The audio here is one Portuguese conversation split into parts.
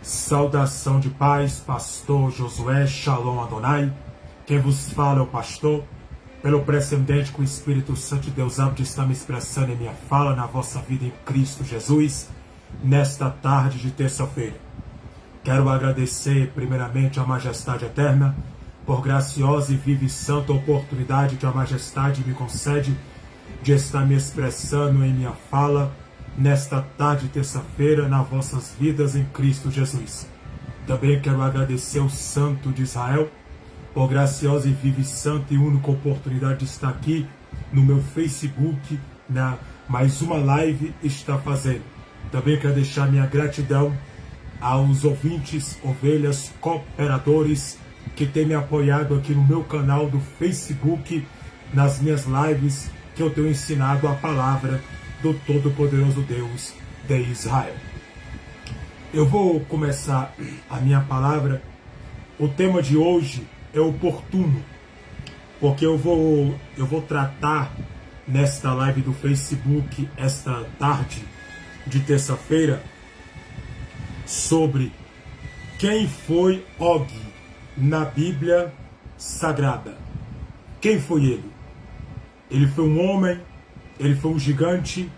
Saudação de paz, pastor Josué Shalom Adonai. Quem vos fala é o pastor. Pelo precedente que o Espírito Santo de Deus abre de estar me expressando em minha fala na vossa vida em Cristo Jesus, nesta tarde de terça-feira. Quero agradecer primeiramente à Majestade Eterna por graciosa e viva e santa oportunidade que a Majestade me concede de estar me expressando em minha fala nesta tarde de terça-feira nas vossas vidas em Cristo Jesus. Também quero agradecer ao Santo de Israel por graciosa e viva e santa e única oportunidade de estar aqui no meu Facebook, mais uma live está fazendo. Também quero deixar minha gratidão aos ouvintes, ovelhas, cooperadores que têm me apoiado aqui no meu canal do Facebook, nas minhas lives que eu tenho ensinado a palavra do Todo-Poderoso Deus de Israel. Eu vou começar a minha palavra. O tema de hoje é oportuno, porque eu vou tratar nesta live do Facebook, esta tarde de terça-feira, sobre quem foi Og na Bíblia Sagrada. Quem foi ele? Ele foi um homem? Ele foi um gigante?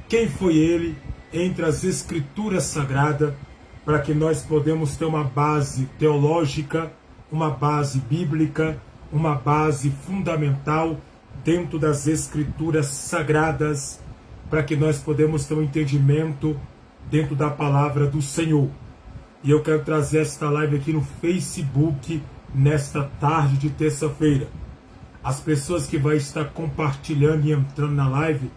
Quem foi ele entre as Escrituras Sagradas, para que nós podemos ter uma base teológica, uma base bíblica, uma base fundamental dentro das Escrituras Sagradas, para que nós podemos ter um entendimento dentro da palavra do Senhor. E eu quero trazer esta live aqui no Facebook, nesta tarde de terça-feira. As pessoas que vão estar compartilhando e entrando na live,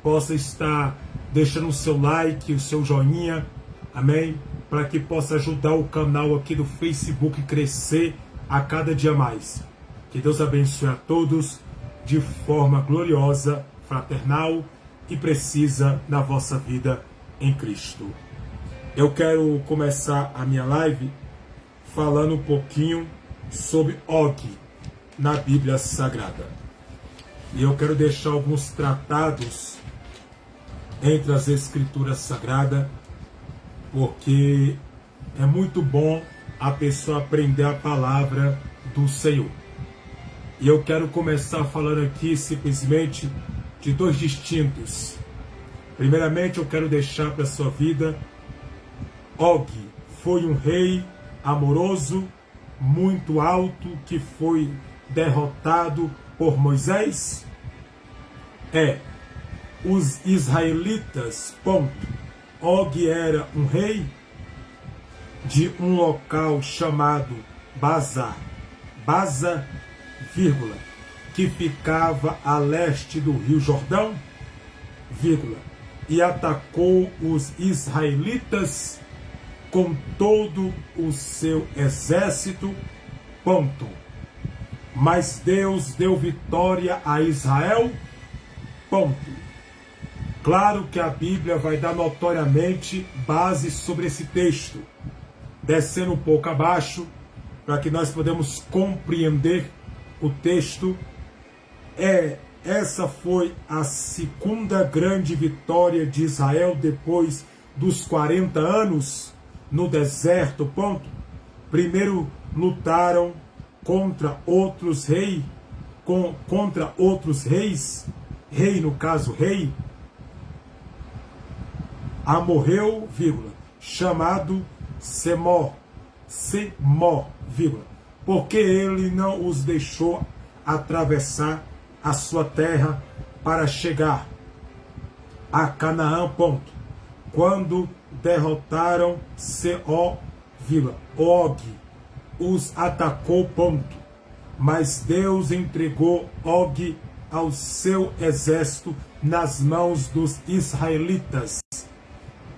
possam estar deixando o seu like, o seu joinha, amém? Para que possa ajudar o canal aqui do Facebook crescer a cada dia mais. Que Deus abençoe a todos de forma gloriosa, fraternal e precisa na vossa vida em Cristo. Eu quero começar a minha live falando um pouquinho sobre Og na Bíblia Sagrada. E eu quero deixar alguns tratados entre as Escrituras Sagradas, porque é muito bom a pessoa aprender a palavra do Senhor. E eu quero começar falando aqui simplesmente de dois distintos. Primeiramente, eu quero deixar para a sua vida: Og foi um rei amoroso, muito alto, que foi derrotado por Moisés? Os israelitas, ponto. Og era um rei de um local chamado Bazar, vírgula, que ficava a leste do Rio Jordão, vírgula, e atacou os israelitas com todo o seu exército, ponto. Mas Deus deu vitória a Israel, ponto. Claro que a Bíblia vai dar notoriamente base sobre esse texto, descendo um pouco abaixo, para que nós podemos compreender o texto. Essa foi a segunda grande vitória de Israel depois dos 40 anos no deserto, ponto. Primeiro lutaram contra outros reis, rei no caso rei, amorreu, vírgula, chamado Semor, vírgula, porque ele não os deixou atravessar a sua terra para chegar a Canaã, ponto. Quando derrotaram Seó, vírgula, Og os atacou, ponto. Mas Deus entregou Og ao seu exército nas mãos dos israelitas.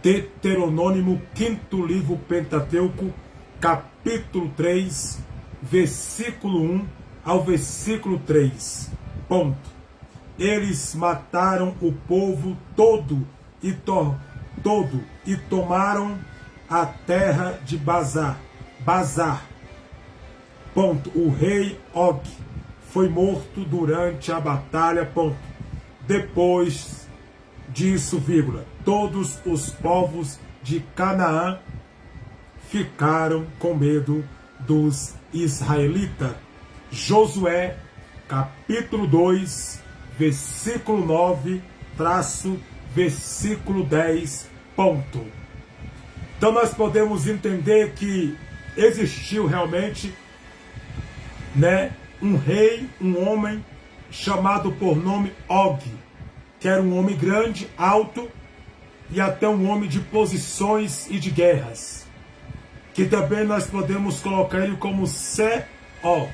Deuteronômio, 5º livro Pentateuco, capítulo 3, versículo 1 ao versículo 3. Ponto. Eles mataram o povo todo e tomaram a terra de Bazar. Ponto. O rei Og foi morto durante a batalha, ponto. Depois disso, vírgula, todos os povos de Canaã ficaram com medo dos israelitas. Josué, capítulo 2, versículo 9, versículo 10, ponto. Então nós podemos entender que existiu realmente, um rei, um homem chamado por nome Og, que era um homem grande, alto e até um homem de posições e de guerras, que também nós podemos colocar ele como C.O.,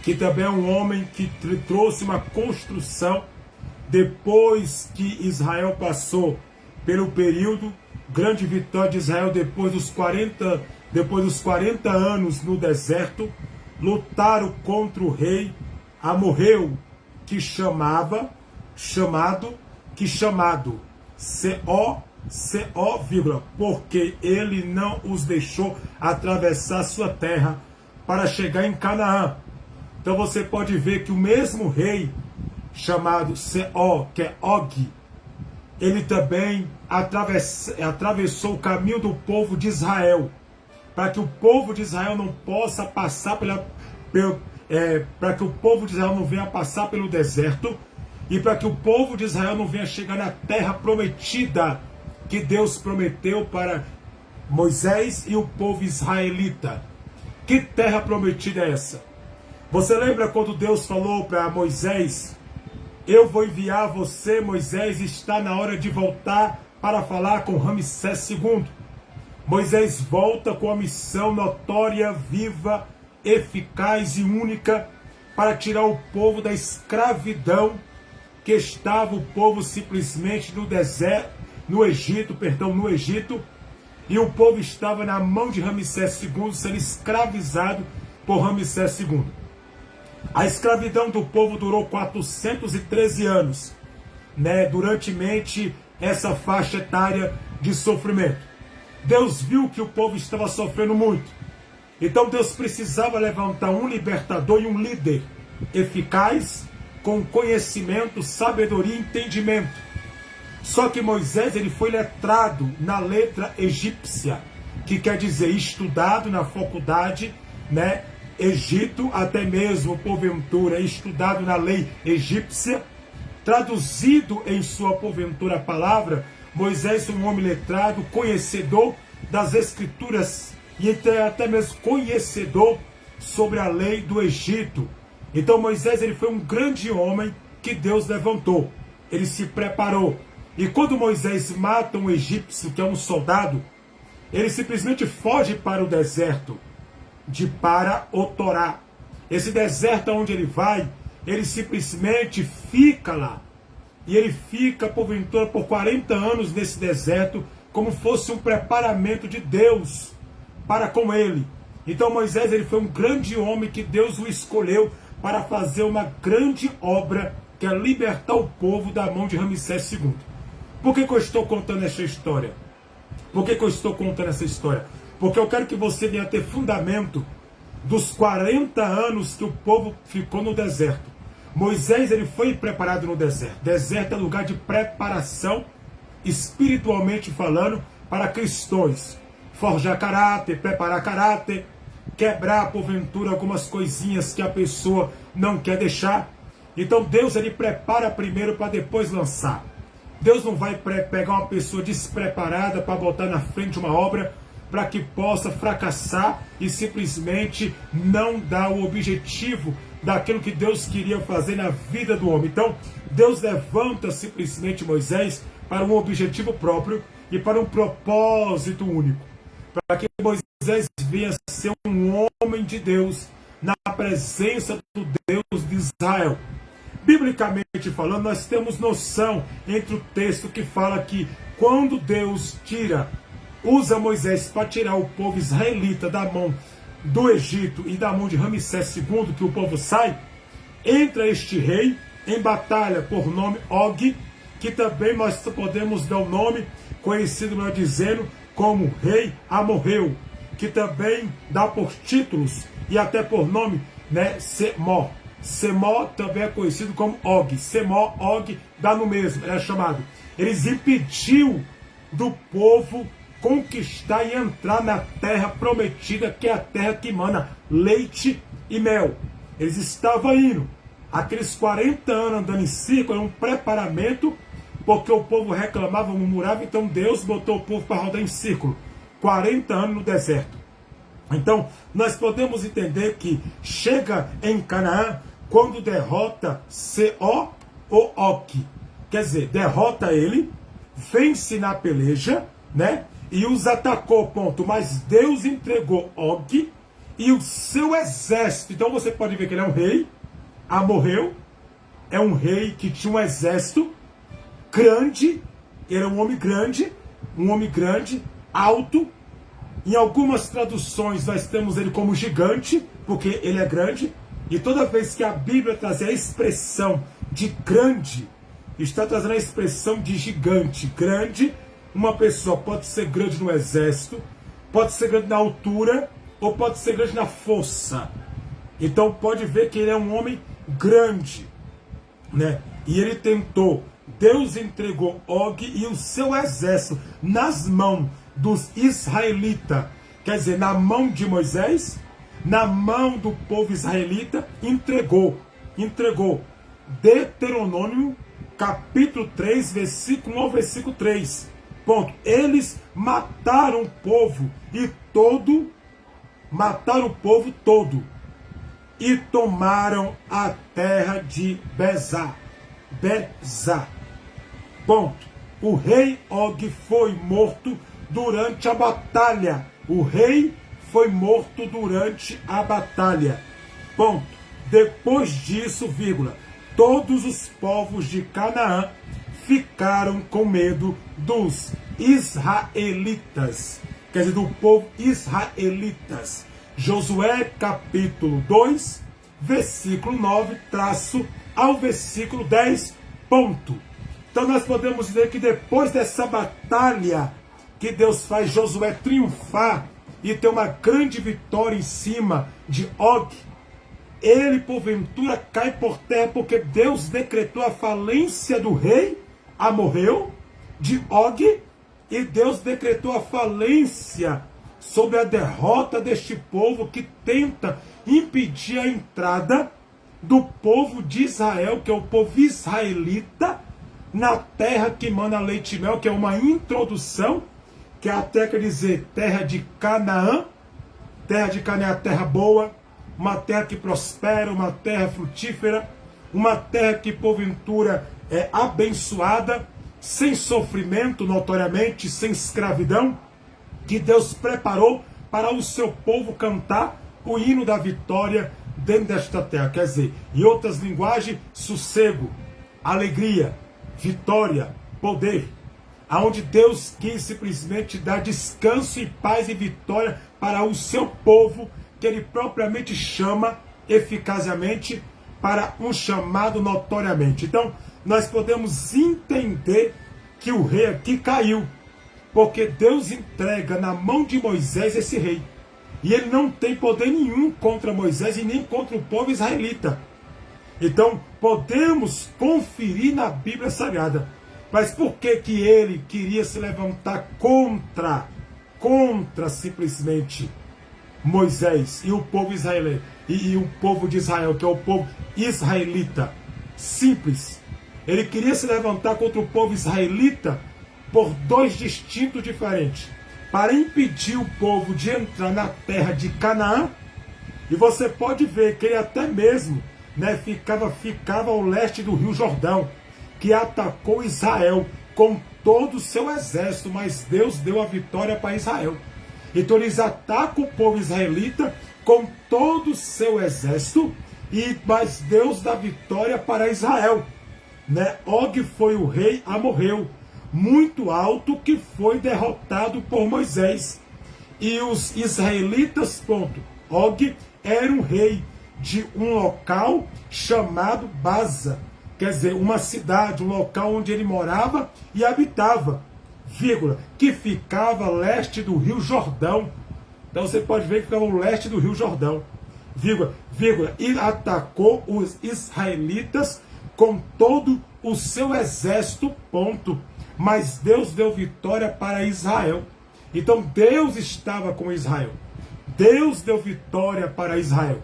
que também é um homem que trouxe uma construção depois que Israel passou pelo período, grande vitória de Israel depois dos 40 anos no deserto, lutaram contra o rei amorreu, chamado C.O., porque ele não os deixou atravessar sua terra para chegar em Canaã. Então você pode ver que o mesmo rei chamado C.O., que é Og, ele também atravessou o caminho do povo de Israel, para que o povo de Israel não possa passar para que o povo de Israel não venha passar pelo deserto, e para que o povo de Israel não venha chegar na terra prometida que Deus prometeu para Moisés e o povo israelita. Que terra prometida é essa? Você lembra quando Deus falou para Moisés: eu vou enviar você, Moisés, está na hora de voltar para falar com Ramsés II. Moisés volta com a missão notória, viva, eficaz e única para tirar o povo da escravidão que estava o povo simplesmente no deserto, no Egito, e o povo estava na mão de Ramsés II, sendo escravizado por Ramsés II. A escravidão do povo durou 413 anos, durante essa faixa etária de sofrimento. Deus viu que o povo estava sofrendo muito. Então Deus precisava levantar um libertador e um líder eficaz, com conhecimento, sabedoria e entendimento. Só que Moisés ele foi letrado na letra egípcia, que quer dizer estudado na faculdade, Egito, até mesmo porventura estudado na lei egípcia, traduzido em sua porventura palavra. Moisés, um homem letrado, conhecedor das escrituras e até mesmo conhecedor sobre a lei do Egito. Então Moisés ele foi um grande homem que Deus levantou. Ele se preparou. E quando Moisés mata um egípcio, que é um soldado, ele simplesmente foge para o deserto de Para-Otorá. Esse deserto onde ele vai, ele simplesmente fica lá. E ele fica, porventura, por 40 anos nesse deserto, como fosse um preparamento de Deus para com ele. Então Moisés ele foi um grande homem que Deus o escolheu para fazer uma grande obra, que é libertar o povo da mão de Ramsés II. Por que eu estou contando essa história? Porque eu quero que você venha ter fundamento dos 40 anos que o povo ficou no deserto. Moisés ele foi preparado no deserto. Deserto é lugar de preparação, espiritualmente falando, para cristãos. Forjar caráter, preparar caráter, quebrar porventura algumas coisinhas que a pessoa não quer deixar. Então Deus ele prepara primeiro para depois lançar. Deus não vai pegar uma pessoa despreparada para botar na frente uma obra para que possa fracassar e simplesmente não dar o objetivo daquilo que Deus queria fazer na vida do homem. Então, Deus levanta simplesmente Moisés para um objetivo próprio e para um propósito único. Para que Moisés venha ser um homem de Deus na presença do Deus de Israel. Biblicamente falando, nós temos noção entre o texto que fala que quando Deus usa Moisés para tirar o povo israelita da mão do Egito e da mão de Ramsés II, que o povo sai, entra este rei em batalha por nome Og, que também nós podemos dar o nome conhecido, melhor dizendo, como rei amorreu, que também dá por títulos e até por nome, Semó. Semó também é conhecido como Og. Semó, Og, dá no mesmo, é chamado. Eles impediu do povo conquistar e entrar na terra prometida, que é a terra que emana leite e mel. Eles estavam indo. Aqueles 40 anos andando em círculo, era um preparamento, porque o povo reclamava, murmurava, então Deus botou o povo para rodar em círculo. 40 anos no deserto. Então, nós podemos entender que chega em Canaã quando derrota Co ou Og. Quer dizer, derrota ele, vence na peleja, né? E os atacou, ponto. Mas Deus entregou Og e o seu exército. Então você pode ver que ele é um rei, amorreu, é um rei que tinha um exército grande, ele é um homem grande, alto. Em algumas traduções nós temos ele como gigante, porque ele é grande. E toda vez que a Bíblia traz a expressão de grande, está trazendo a expressão de gigante. Grande, uma pessoa pode ser grande no exército, pode ser grande na altura, ou pode ser grande na força. Então pode ver que ele é um homem grande, né? E ele tentou, Deus entregou Og e o seu exército nas mãos dos israelitas, quer dizer, na mão de Moisés, na mão do povo israelita, entregou. Deuteronômio, capítulo 3, versículo 1 ao versículo 3. Ponto. Eles mataram o povo todo e tomaram a terra de Bezá. Ponto. O rei Og foi morto durante a batalha. Ponto. Depois disso, todos os povos de Canaã ficaram com medo dos israelitas. Quer dizer, do povo israelitas. Josué capítulo 2, versículo 9, ao versículo 10, ponto. Então nós podemos dizer que depois dessa batalha, que Deus faz Josué triunfar e ter uma grande vitória em cima de Og, ele porventura cai por terra, porque Deus decretou a falência do rei amorreu de Og, e Deus decretou a falência sobre a derrota deste povo que tenta impedir a entrada do povo de Israel, que é o povo israelita, na terra que emana leite e mel, que é uma introdução, que até quer dizer terra de Canaã. Terra de Canaã é a terra boa, uma terra que prospera, uma terra frutífera, uma terra que porventura é abençoada, sem sofrimento, notoriamente, sem escravidão, que Deus preparou para o seu povo cantar o hino da vitória dentro desta terra. Quer dizer, em outras linguagens, sossego, alegria, vitória, poder. Aonde Deus quis simplesmente dar descanso e paz e vitória para o seu povo, que ele propriamente chama eficazmente para um chamado notoriamente. Então, nós podemos entender que o rei aqui caiu, porque Deus entrega na mão de Moisés esse rei. E ele não tem poder nenhum contra Moisés e nem contra o povo israelita. Então, podemos conferir na Bíblia Sagrada. Mas por que que ele queria se levantar contra simplesmente Moisés e o povo israelita, e o povo de Israel, que é o povo israelita? Simples. Ele queria se levantar contra o povo israelita por dois distintos diferentes. Para impedir o povo de entrar na terra de Canaã. E você pode ver que ele até mesmo, né, ficava ao leste do Rio Jordão, que atacou Israel com todo o seu exército, mas Deus deu a vitória para Israel. Então eles atacam o povo israelita com todo o seu exército, mas Deus dá vitória para Israel. Né? Og foi o rei amorreu, muito alto, que foi derrotado por Moisés. E os israelitas, Og era um rei de um local chamado Baza, quer dizer, uma cidade, um local onde ele morava e habitava, que ficava a leste do Rio Jordão. Então você pode ver que ficava ao leste do Rio Jordão, e atacou os israelitas com todo o seu exército, mas Deus deu vitória para Israel. Então Deus estava com Israel. Deus deu vitória para Israel.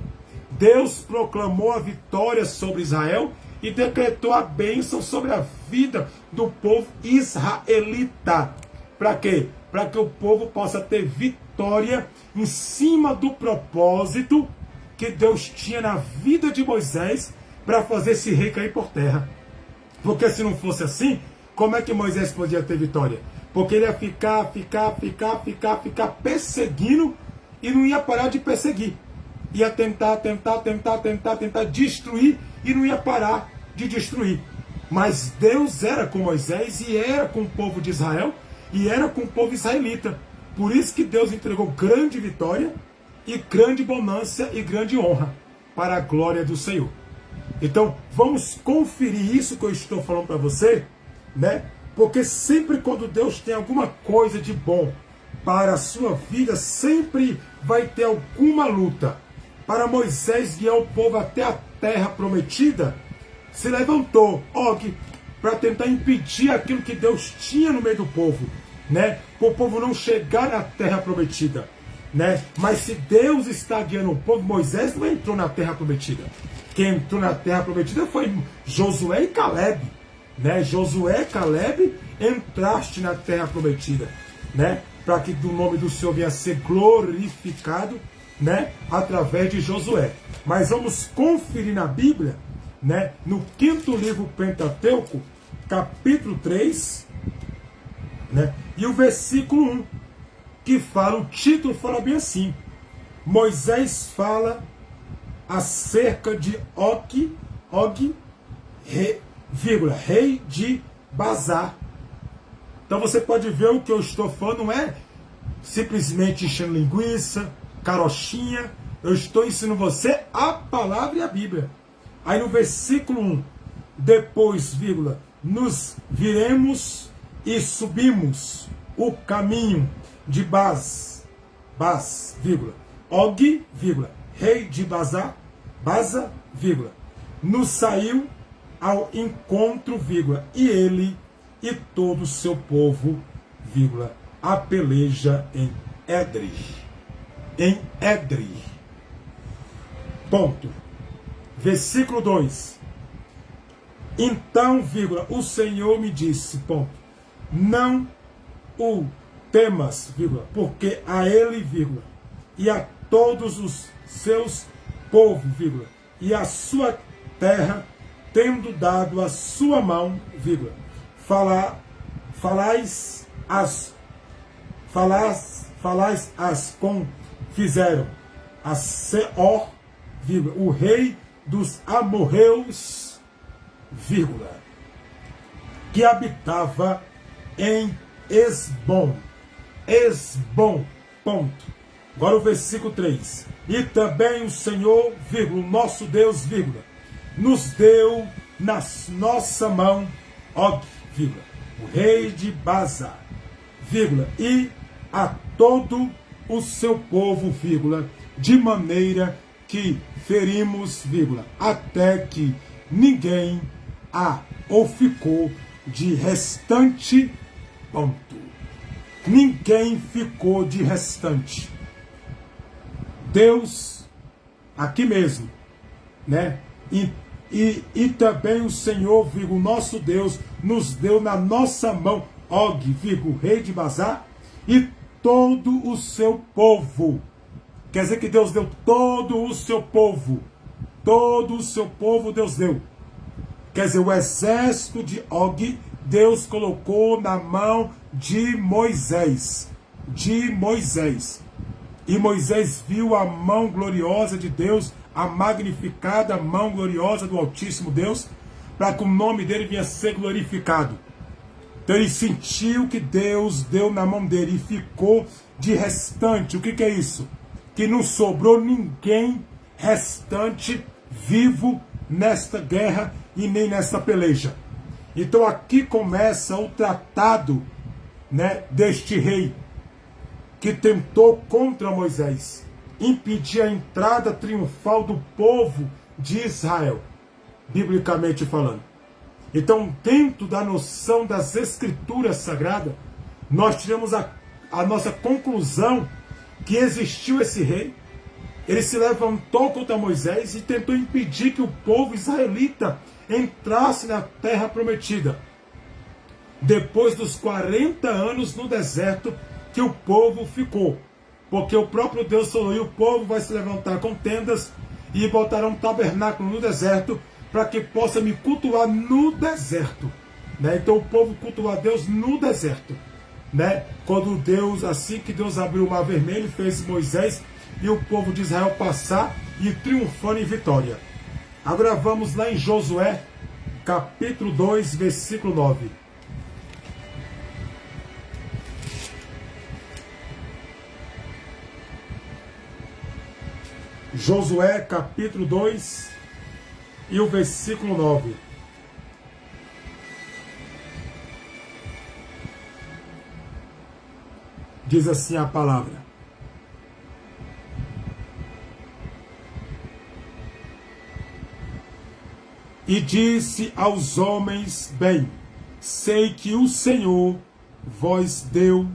Deus proclamou a vitória sobre Israel e decretou a bênção sobre a vida do povo israelita. Para quê? Para que o povo possa ter vitória em cima do propósito que Deus tinha na vida de Moisés para fazer esse rei cair por terra. Porque se não fosse assim, como é que Moisés podia ter vitória? Porque ele ia ficar perseguindo e não ia parar de perseguir. Ia tentar destruir e não ia parar de destruir. Mas Deus era com Moisés e era com o povo de Israel e era com o povo israelita. Por isso que Deus entregou grande vitória e grande bonança e grande honra para a glória do Senhor. Então, vamos conferir isso que eu estou falando para você, né? Porque sempre quando Deus tem alguma coisa de bom para a sua vida, sempre vai ter alguma luta. Para Moisés guiar o povo até a terra prometida, se levantou Og para tentar impedir aquilo que Deus tinha no meio do povo, né? Para o povo não chegar na terra prometida, né? Mas se Deus está guiando o povo, Moisés não entrou na terra prometida. Quem entrou na terra prometida foi Josué e Caleb, né? Josué e Caleb entraste na terra prometida, né? Para que o nome do Senhor venha a ser glorificado, né? Através de Josué. Mas vamos conferir na Bíblia, né? No 5º livro Pentateuco, capítulo 3, né? E o versículo 1, que fala, o título fala bem assim: Moisés fala acerca de Og, rei de Bazar. Então você pode ver o que eu estou falando, não é simplesmente enchendo linguiça, carochinha. Eu estou ensinando você a palavra e a Bíblia. Aí no versículo 1, depois, vírgula, nos viremos e subimos o caminho de vírgula, Og, vírgula, rei de Bazar, vírgula, nos saiu ao encontro, vírgula, e ele e todo o seu povo, vírgula, a peleja em Edrei. Em Edrei. Ponto. Versículo 2. Então, vírgula, o Senhor me disse, ponto, não o temas, vírgula, porque a ele, vírgula, e a todos os seus povos, vírgula, e a sua terra, tendo dado a sua mão, vírgula, falais as com fizeram a Seor, vírgula, o rei dos amorreus, vírgula, que habitava em Esbom, ponto. Agora o versículo 3. E também o Senhor, vírgula, nosso Deus, vírgula, nos deu na nossa mão, Og, vírgula, o rei de Bazar, vírgula, e a todo o seu povo, vírgula, de maneira que ferimos, vírgula, até que ninguém ou ficou de restante, ponto. Ninguém ficou de restante. Deus, aqui mesmo, né? E também o Senhor, vírgula, nosso Deus, nos deu na nossa mão, Og, vírgula, rei de Bazar, e todo o seu povo. Quer dizer que Deus deu todo o seu povo. Todo o seu povo Deus deu. Quer dizer, o exército de Og, Deus colocou na mão de Moisés. E Moisés viu a mão gloriosa de Deus, a magnificada mão gloriosa do Altíssimo Deus, para que o nome dele venha a ser glorificado. Então ele sentiu que Deus deu na mão dele e ficou de restante. O que é isso? Que não sobrou ninguém restante vivo nesta guerra e nem nesta peleja. Então aqui começa o tratado, né, deste rei que tentou contra Moisés impedir a entrada triunfal do povo de Israel, biblicamente falando. Então, dentro da noção das Escrituras Sagradas, nós tiramos a nossa conclusão que existiu esse rei. Ele se levantou contra Moisés e tentou impedir que o povo israelita entrasse na terra prometida. Depois dos 40 anos no deserto que o povo ficou. Porque o próprio Deus falou, e o povo vai se levantar com tendas e botará um tabernáculo no deserto para que possa me cultuar no deserto. Né? Então o povo cultuou a Deus no deserto. Né? Quando Deus, assim que Deus abriu o mar vermelho, fez Moisés e o povo de Israel passar e triunfando em vitória. Agora vamos lá em Josué, capítulo 2, versículo 9. Josué, capítulo 2, e o versículo 9. Diz assim a palavra: E disse aos homens, bem, sei que o Senhor vos deu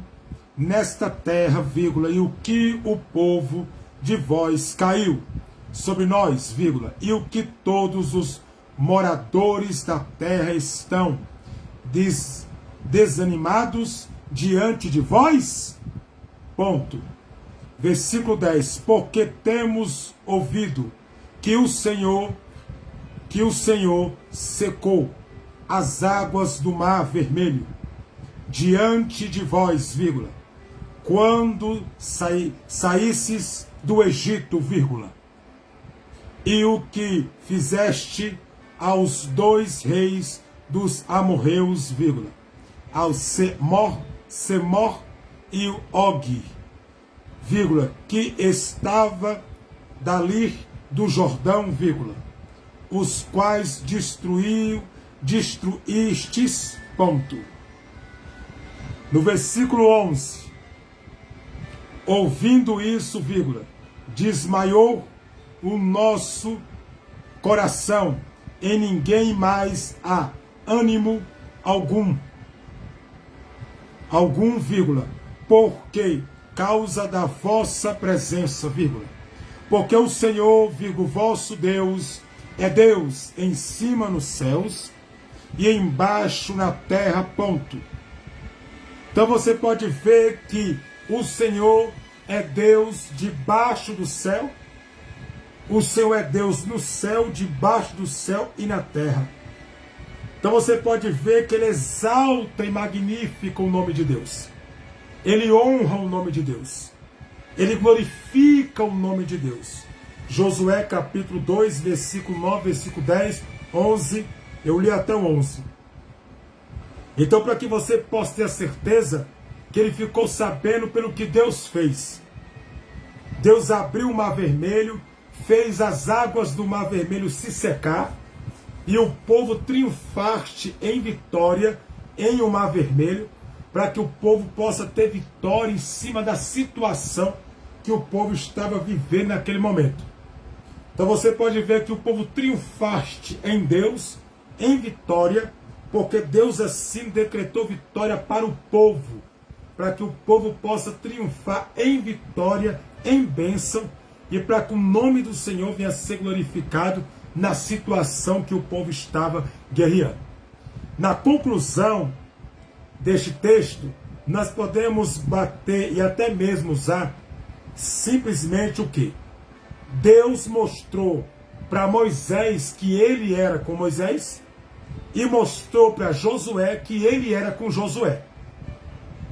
nesta terra, vírgula, e o que o povo de vós caiu sobre nós, vírgula, e o que todos os moradores da terra estão desanimados diante de vós? Ponto. Versículo 10. Porque temos ouvido que o Senhor secou as águas do mar vermelho diante de vós, vírgula, quando saísses do Egito, vírgula, e o que fizeste aos 2 reis dos amorreus, vírgula, ao Semor e o Og, vírgula, que estava dali do Jordão, vírgula, os quais destruístes, ponto. No versículo 11, ouvindo isso, vírgula, desmaiou o nosso coração, e ninguém mais há ânimo algum, vírgula, porque causa da vossa presença, vírgula, porque o Senhor, vírgula, vosso Deus, é Deus em cima nos céus e embaixo na terra, ponto. Então você pode ver que o Senhor é Deus debaixo do céu, o Senhor é Deus no céu, debaixo do céu e na terra. Então você pode ver que ele exalta e magnifica o nome de Deus. Ele honra o nome de Deus. Ele glorifica o nome de Deus. Josué capítulo 2, versículo 9, versículo 10, 11, eu li até o 11. Então, para que você possa ter a certeza que ele ficou sabendo pelo que Deus fez. Deus abriu o mar vermelho, fez as águas do mar vermelho se secar, e o povo triunfaste em vitória em o mar vermelho, para que o povo possa ter vitória em cima da situação que o povo estava vivendo naquele momento. Então você pode ver que o povo triunfaste em Deus, em vitória, porque Deus assim decretou vitória para o povo, para que o povo possa triunfar em vitória, em bênção, e para que o nome do Senhor venha a ser glorificado na situação que o povo estava guerreando. Na conclusão deste texto, nós podemos bater e até mesmo usar simplesmente o quê? Deus mostrou para Moisés que ele era com Moisés e mostrou para Josué que ele era com Josué.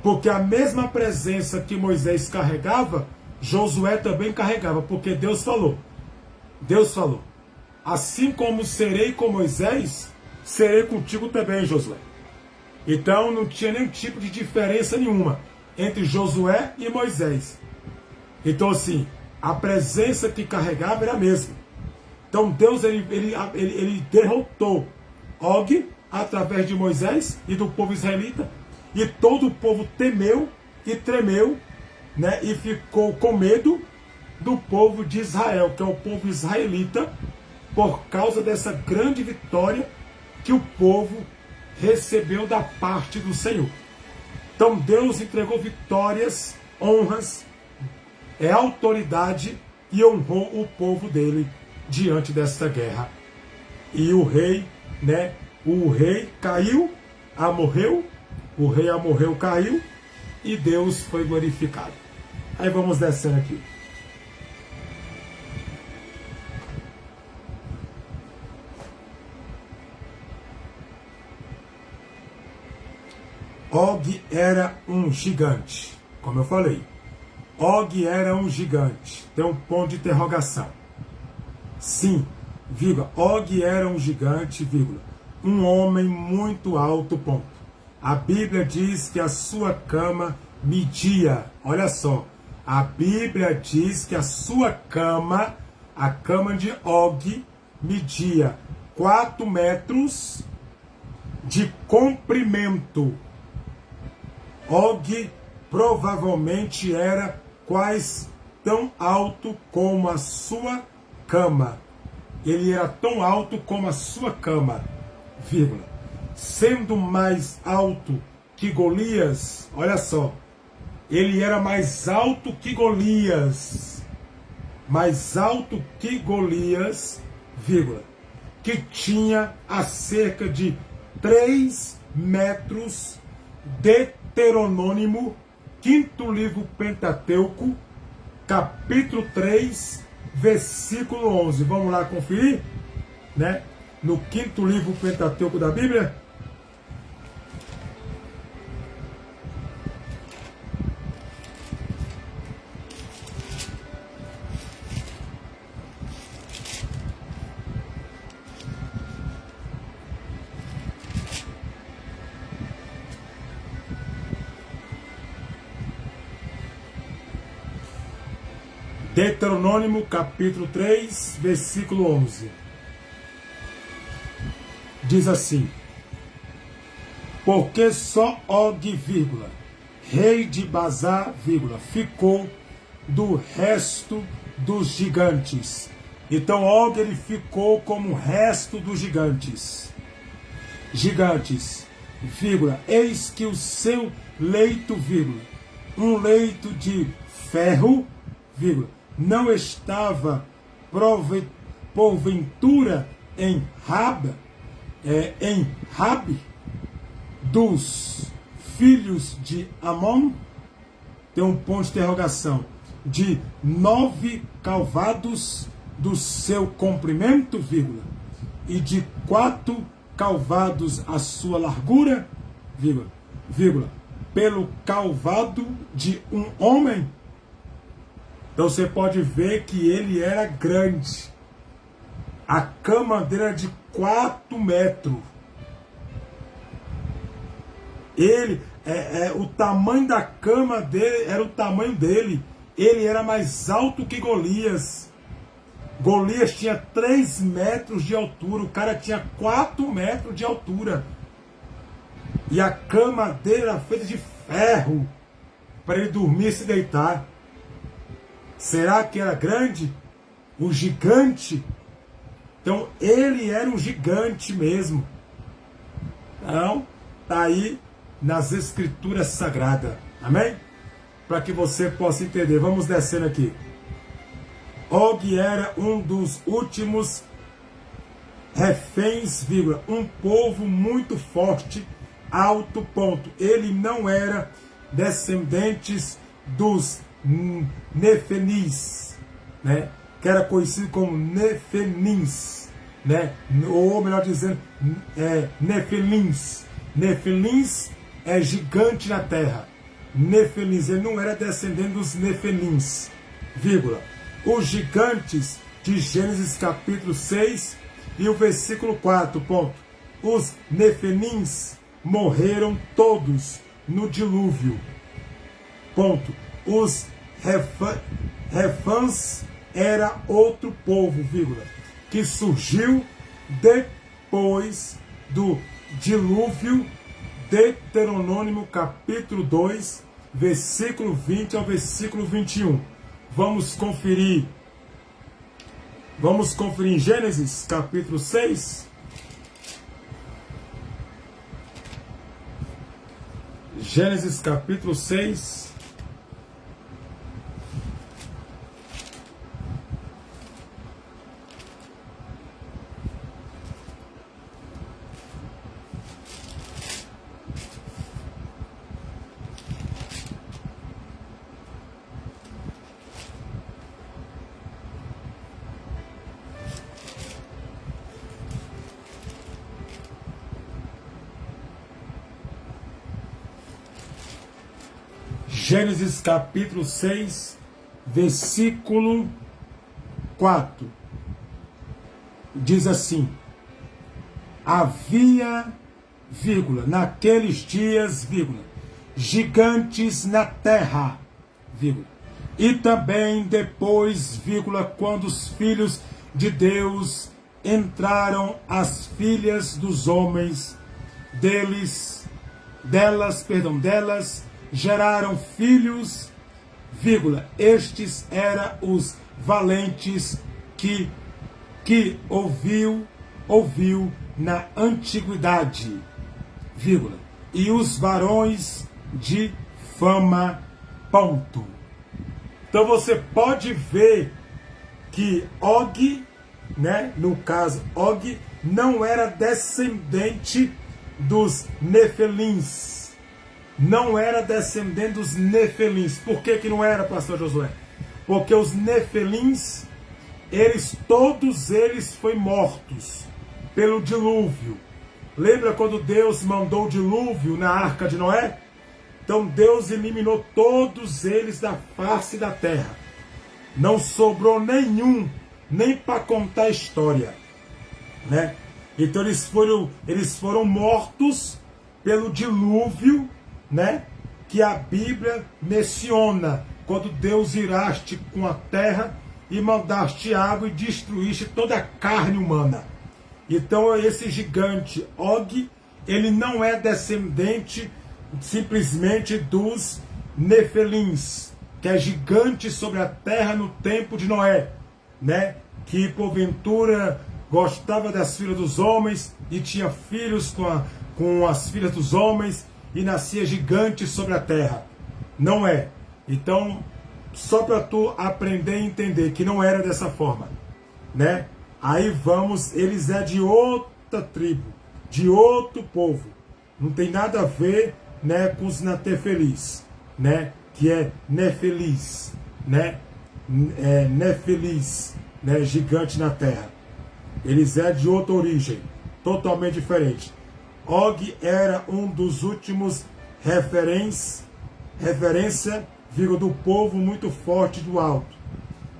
Porque a mesma presença que Moisés carregava, Josué também carregava, porque Deus falou. Deus falou: assim como serei com Moisés, serei contigo também, Josué. Então não tinha nenhum tipo de diferença nenhuma entre Josué e Moisés. Então assim, a presença que carregava era a mesma. Então Deus ele derrotou Og através de Moisés e do povo israelita, e todo o povo temeu e tremeu, né, e ficou com medo do povo de Israel, que é o povo israelita, por causa dessa grande vitória que o povo recebeu da parte do Senhor. Então Deus entregou vitórias, honras, autoridade e honrou o povo dele diante desta guerra. E o rei, o rei caiu, morreu, o rei morreu, caiu, e Deus foi glorificado. Aí vamos descendo aqui. Og era um gigante, como eu falei. Og era um gigante. Tem um ponto de interrogação. Sim, vírgula. Og era um gigante, vírgula. Um homem muito alto, ponto. A Bíblia diz que a sua cama media, olha só. A Bíblia diz que a sua cama, a cama de Og, media 4 metros de comprimento. Og provavelmente era quase tão alto como a sua cama. Ele era tão alto como a sua cama, vírgula. Sendo mais alto que Golias, olha só, ele era mais alto que Golias, vírgula, que tinha a cerca de 3 metros. Deuteronômio, 5º livro Pentateuco, capítulo 3, versículo 11. Vamos lá conferir, no 5º livro Pentateuco da Bíblia. Deuteronômio, capítulo 3, versículo 11. Diz assim: porque só Og, vírgula, rei de Bazar, vírgula, ficou do resto dos gigantes. Então Og, ele ficou como o resto dos gigantes. Vírgula, eis que o seu leito, vírgula, um leito de ferro, vírgula, não estava porventura em Rabi, dos filhos de Amon? Tem um ponto de interrogação. De 9 calvados do seu comprimento, vírgula, e de 4 calvados a sua largura, vírgula, pelo calvado de um homem. Então você pode ver que ele era grande. A cama dele era de 4 metros. Ele, o tamanho da cama dele era o tamanho dele. Ele era mais alto que Golias. Golias tinha 3 metros de altura. O cara tinha 4 metros de altura. E a cama dele era feita de ferro para ele dormir e se deitar. Será que era grande? O gigante? Então ele era um gigante mesmo. Então, está aí nas escrituras sagradas. Amém? Para que você possa entender. Vamos descendo aqui. Og era um dos últimos reféns, vírgula, um povo muito forte, alto, ponto. Ele não era descendentes dos Nefenis, que era conhecido como Nefenins, ou melhor dizendo, Nefelins. Nefelins é gigante na terra. Nefelins, ele não era descendente dos Nefenins, vírgula. Os gigantes de Gênesis capítulo 6 e o versículo 4, ponto. Os Nefenins morreram todos no dilúvio, ponto. Os Refãs era outro povo, vírgula, que surgiu depois do dilúvio. Deuteronômio capítulo 2, versículo 20 ao versículo 21. Vamos conferir em Gênesis capítulo 6. Gênesis capítulo 6. Gênesis capítulo 6, versículo 4. Diz assim: havia, vírgula, naqueles dias, vírgula, gigantes na terra, vírgula, e também depois, vírgula, quando os filhos de Deus entraram, as filhas dos homens delas geraram filhos, vírgula, estes eram os valentes que ouviu na antiguidade, vírgula, e os varões de fama, ponto. Então você pode ver que Og, né, no caso Og, não era descendente dos Nefelins. Não era descendente dos Nefelins. Por que não era, pastor Josué? Porque os Nefelins, todos eles foram mortos pelo dilúvio. Lembra quando Deus mandou o dilúvio na arca de Noé? Então Deus eliminou todos eles da face da terra. Não sobrou nenhum, nem para contar a história, né? Então eles foram mortos pelo dilúvio, né, que a Bíblia menciona, quando Deus iraste com a terra e mandaste água e destruíste toda a carne humana. Então esse gigante Og, ele não é descendente simplesmente dos Nefelins, que é gigante sobre a terra no tempo de Noé, né, que porventura gostava das filhas dos homens e tinha filhos com as filhas dos homens, e nascia gigante sobre a terra. Não é. Então, só para tu aprender e entender que não era dessa forma, né? Aí vamos, eles é de outra tribo, de outro povo. Não tem nada a ver, né, com os Nefelis, né? Que é Nefelis, né? Nefelis, né? Gigante na terra. Eles é de outra origem, totalmente diferente. Og era um dos últimos referência, vírgula, do povo muito forte do alto.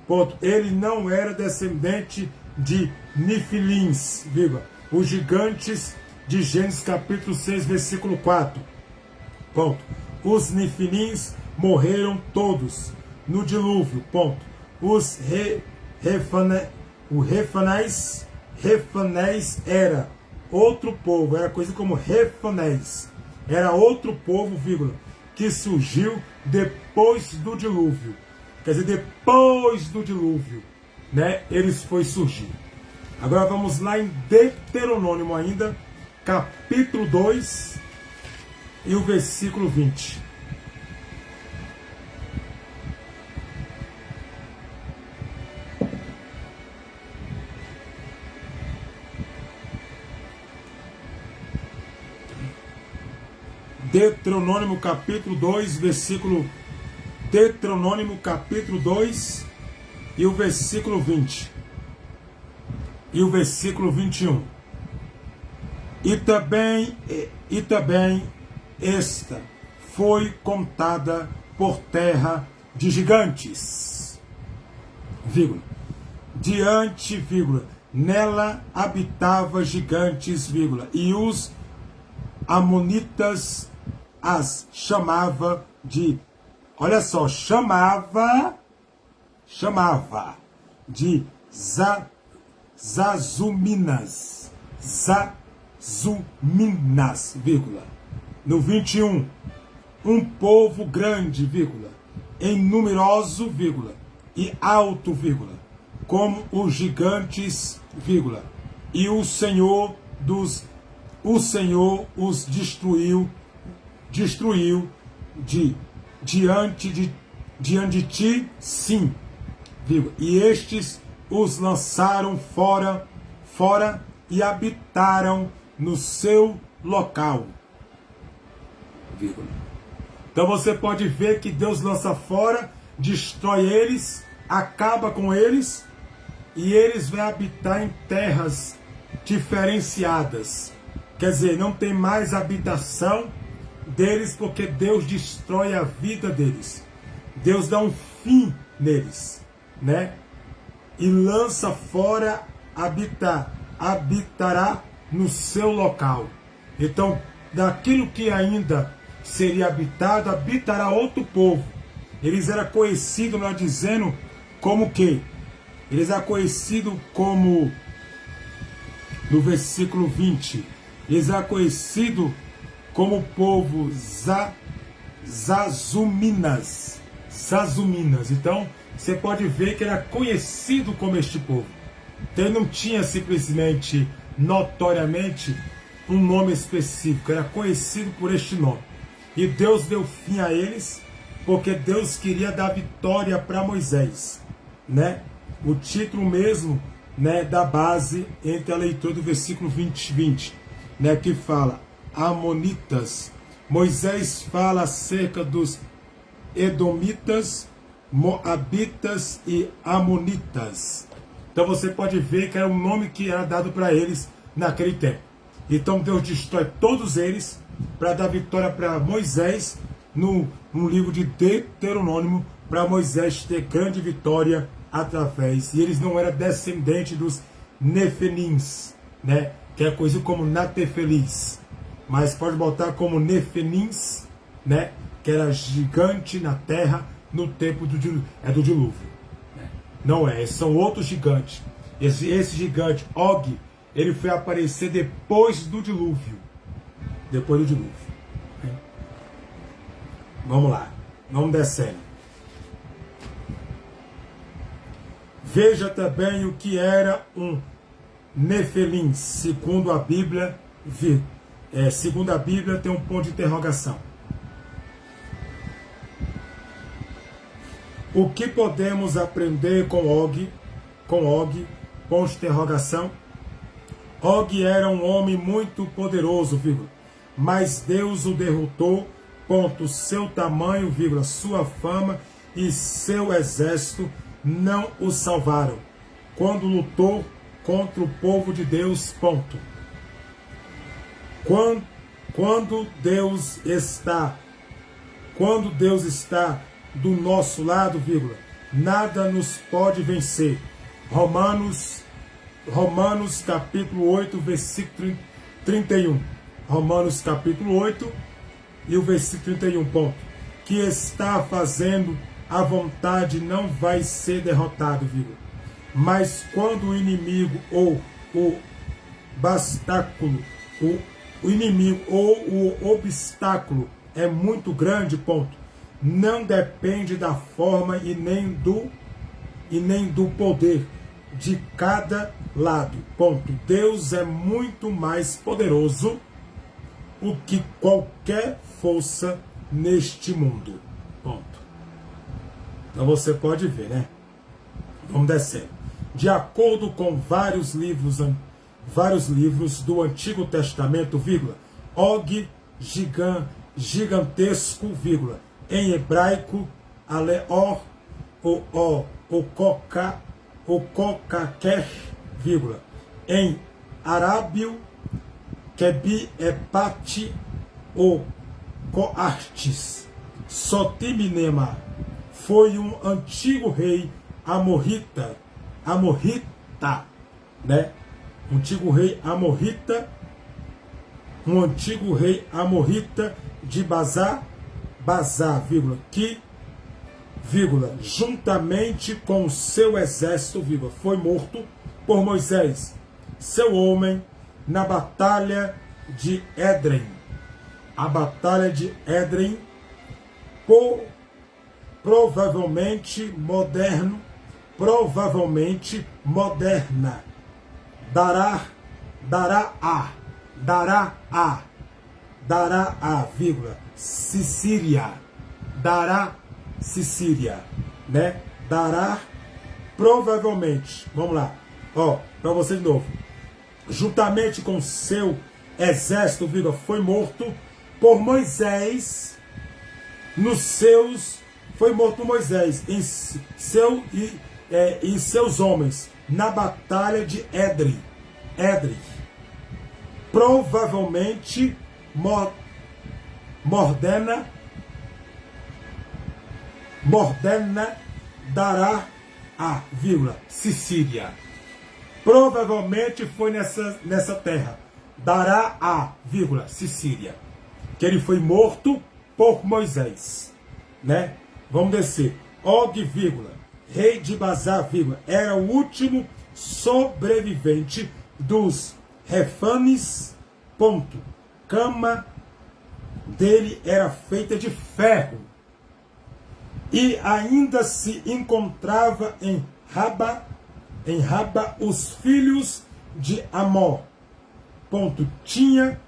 Ponto. Ele não era descendente de Nefilins, vírgula, os gigantes de Gênesis capítulo 6, versículo 4. Ponto. Os Nefilins morreram todos no dilúvio. Ponto. Os Refanés era outro povo, era coisa como Refanés, era outro povo, vírgula, que surgiu depois do dilúvio. Quer dizer, depois do dilúvio, né, eles foi surgir. Agora vamos lá em Deuteronômio ainda, capítulo 2 e o versículo 20. Deuteronômio capítulo 2, Deuteronômio capítulo 2 e o versículo 20. E o versículo 21. E também esta foi contada por terra de gigantes, vírgula, diante, vírgula, nela habitava gigantes, vírgula, e os amonitas as chamava de, olha só, chamava de Zazuminas, vírgula. No 21, um povo grande, vírgula, em numeroso, vírgula, e alto, vírgula, como os gigantes, vírgula, e o Senhor os destruiu destruiu diante de ti, sim, vírgula, e estes os lançaram fora e habitaram no seu local, vírgula. Então você pode ver que Deus lança fora, destrói eles, acaba com eles, e eles vão habitar em terras diferenciadas. Quer dizer, não tem mais habitação deles, porque Deus destrói a vida deles. Deus dá um fim neles, né? E lança fora, habitará no seu local. Então, daquilo que ainda seria habitado, habitará outro povo. Eles eram conhecidos, nós dizendo, como que? Eles eram conhecidos como, no versículo 20, eles eram conhecidos como o povo Zazuminas. Então, você pode ver que era conhecido como este povo. Então, ele não tinha simplesmente, notoriamente, um nome específico. Era conhecido por este nome. E Deus deu fim a eles, porque Deus queria dar vitória para Moisés, né? O título mesmo, né, da base entre a leitura do versículo 20, né, que fala Amonitas. Moisés fala acerca dos Edomitas, Moabitas e Amonitas. Então você pode ver que era um nome que era dado para eles naquele tempo. Então Deus destrói todos eles para dar vitória para Moisés no livro de Deuteronômio, para Moisés ter grande vitória através. E eles não eram descendentes dos Nefenins, né? Que é conhecido como Natefelis, mas pode botar como Nefenins, né? Que era gigante na terra no tempo do dilúvio. Não é, são outros gigantes. Esse gigante, Og, ele foi aparecer depois do dilúvio. Depois do dilúvio. Vamos lá, vamos descendo. Veja também o que era um Nefelim, segundo a Bíblia. Segundo a Bíblia tem um ponto de interrogação. O que podemos aprender com Og? Ponto de interrogação. Og era um homem muito poderoso, vírgula, mas Deus o derrotou, ponto, seu tamanho, vírgula, sua fama e seu exército não o salvaram quando lutou contra o povo de Deus, ponto. Quando Deus está do nosso lado, vírgula, nada nos pode vencer. Romanos capítulo 8, versículo 31. Romanos capítulo 8 e o versículo 31, ponto. Que está fazendo a vontade não vai ser derrotado, vírgula. Mas quando o inimigo ou o obstáculo, o inimigo ou o obstáculo é muito grande, ponto, não depende da forma e nem do poder de cada lado, ponto. Deus é muito mais poderoso do que qualquer força neste mundo, ponto. Então você pode ver, né? Vamos descer. De acordo com vários livros do Antigo Testamento, vírgula, Og, gigantesco, vírgula, em hebraico, Aleor, o Kokaker, vírgula, em arábio, Kebi, Epati, o Coartes, Sotiminema, foi um antigo rei amorrita, né? Um antigo rei amorrita de Bazá, vírgula, que, vírgula, juntamente com o seu exército, vírgula, foi morto por Moisés, seu homem, na batalha de Édrem. A batalha de Édrem, provavelmente moderna. Dará dará a, vírgula, Sicília, dará Sicília, né? Dará provavelmente, vamos lá, ó, para você de novo, juntamente com seu exército, vírgula, foi morto por Moisés, foi morto por Moisés em seus homens, na batalha de Edrei. Provavelmente Mordena dará a, vírgula, Sicília. Provavelmente foi nessa terra. Dará a, vírgula, Sicília. Que ele foi morto por Moisés, né? Vamos descer. Og, vírgula, rei de Bazar, vírgula, era o último sobrevivente dos Refanes, ponto. Cama dele era feita de ferro e ainda se encontrava em Raba os filhos de Amor, ponto. Tinha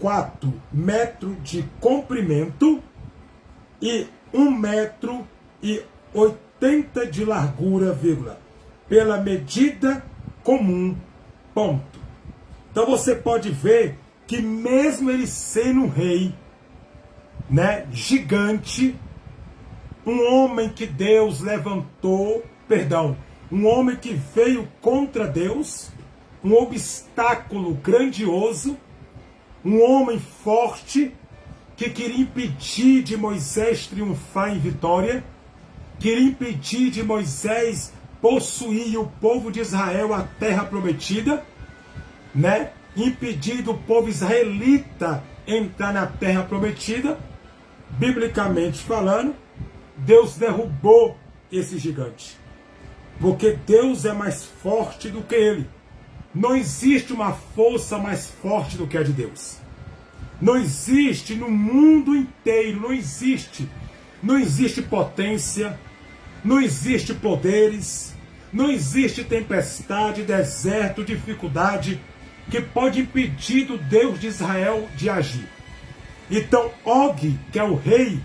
4 metros de comprimento e 1,80 m de largura, vírgula, pela medida comum, ponto. Então você pode ver que mesmo ele sendo um rei, né, gigante, um homem que Deus levantou, um homem que veio contra Deus, um obstáculo grandioso, um homem forte que queria impedir de Moisés triunfar em vitória, queria impedir de Moisés possuir o povo de Israel a terra prometida, né? Impedir do povo israelita entrar na terra prometida. Biblicamente falando, Deus derrubou esse gigante, porque Deus é mais forte do que ele. Não existe uma força mais forte do que a de Deus. Não existe no mundo inteiro, não existe potência, não existe poderes, não existe tempestade, deserto, dificuldade que pode impedir do Deus de Israel de agir. Então Og, que é o rei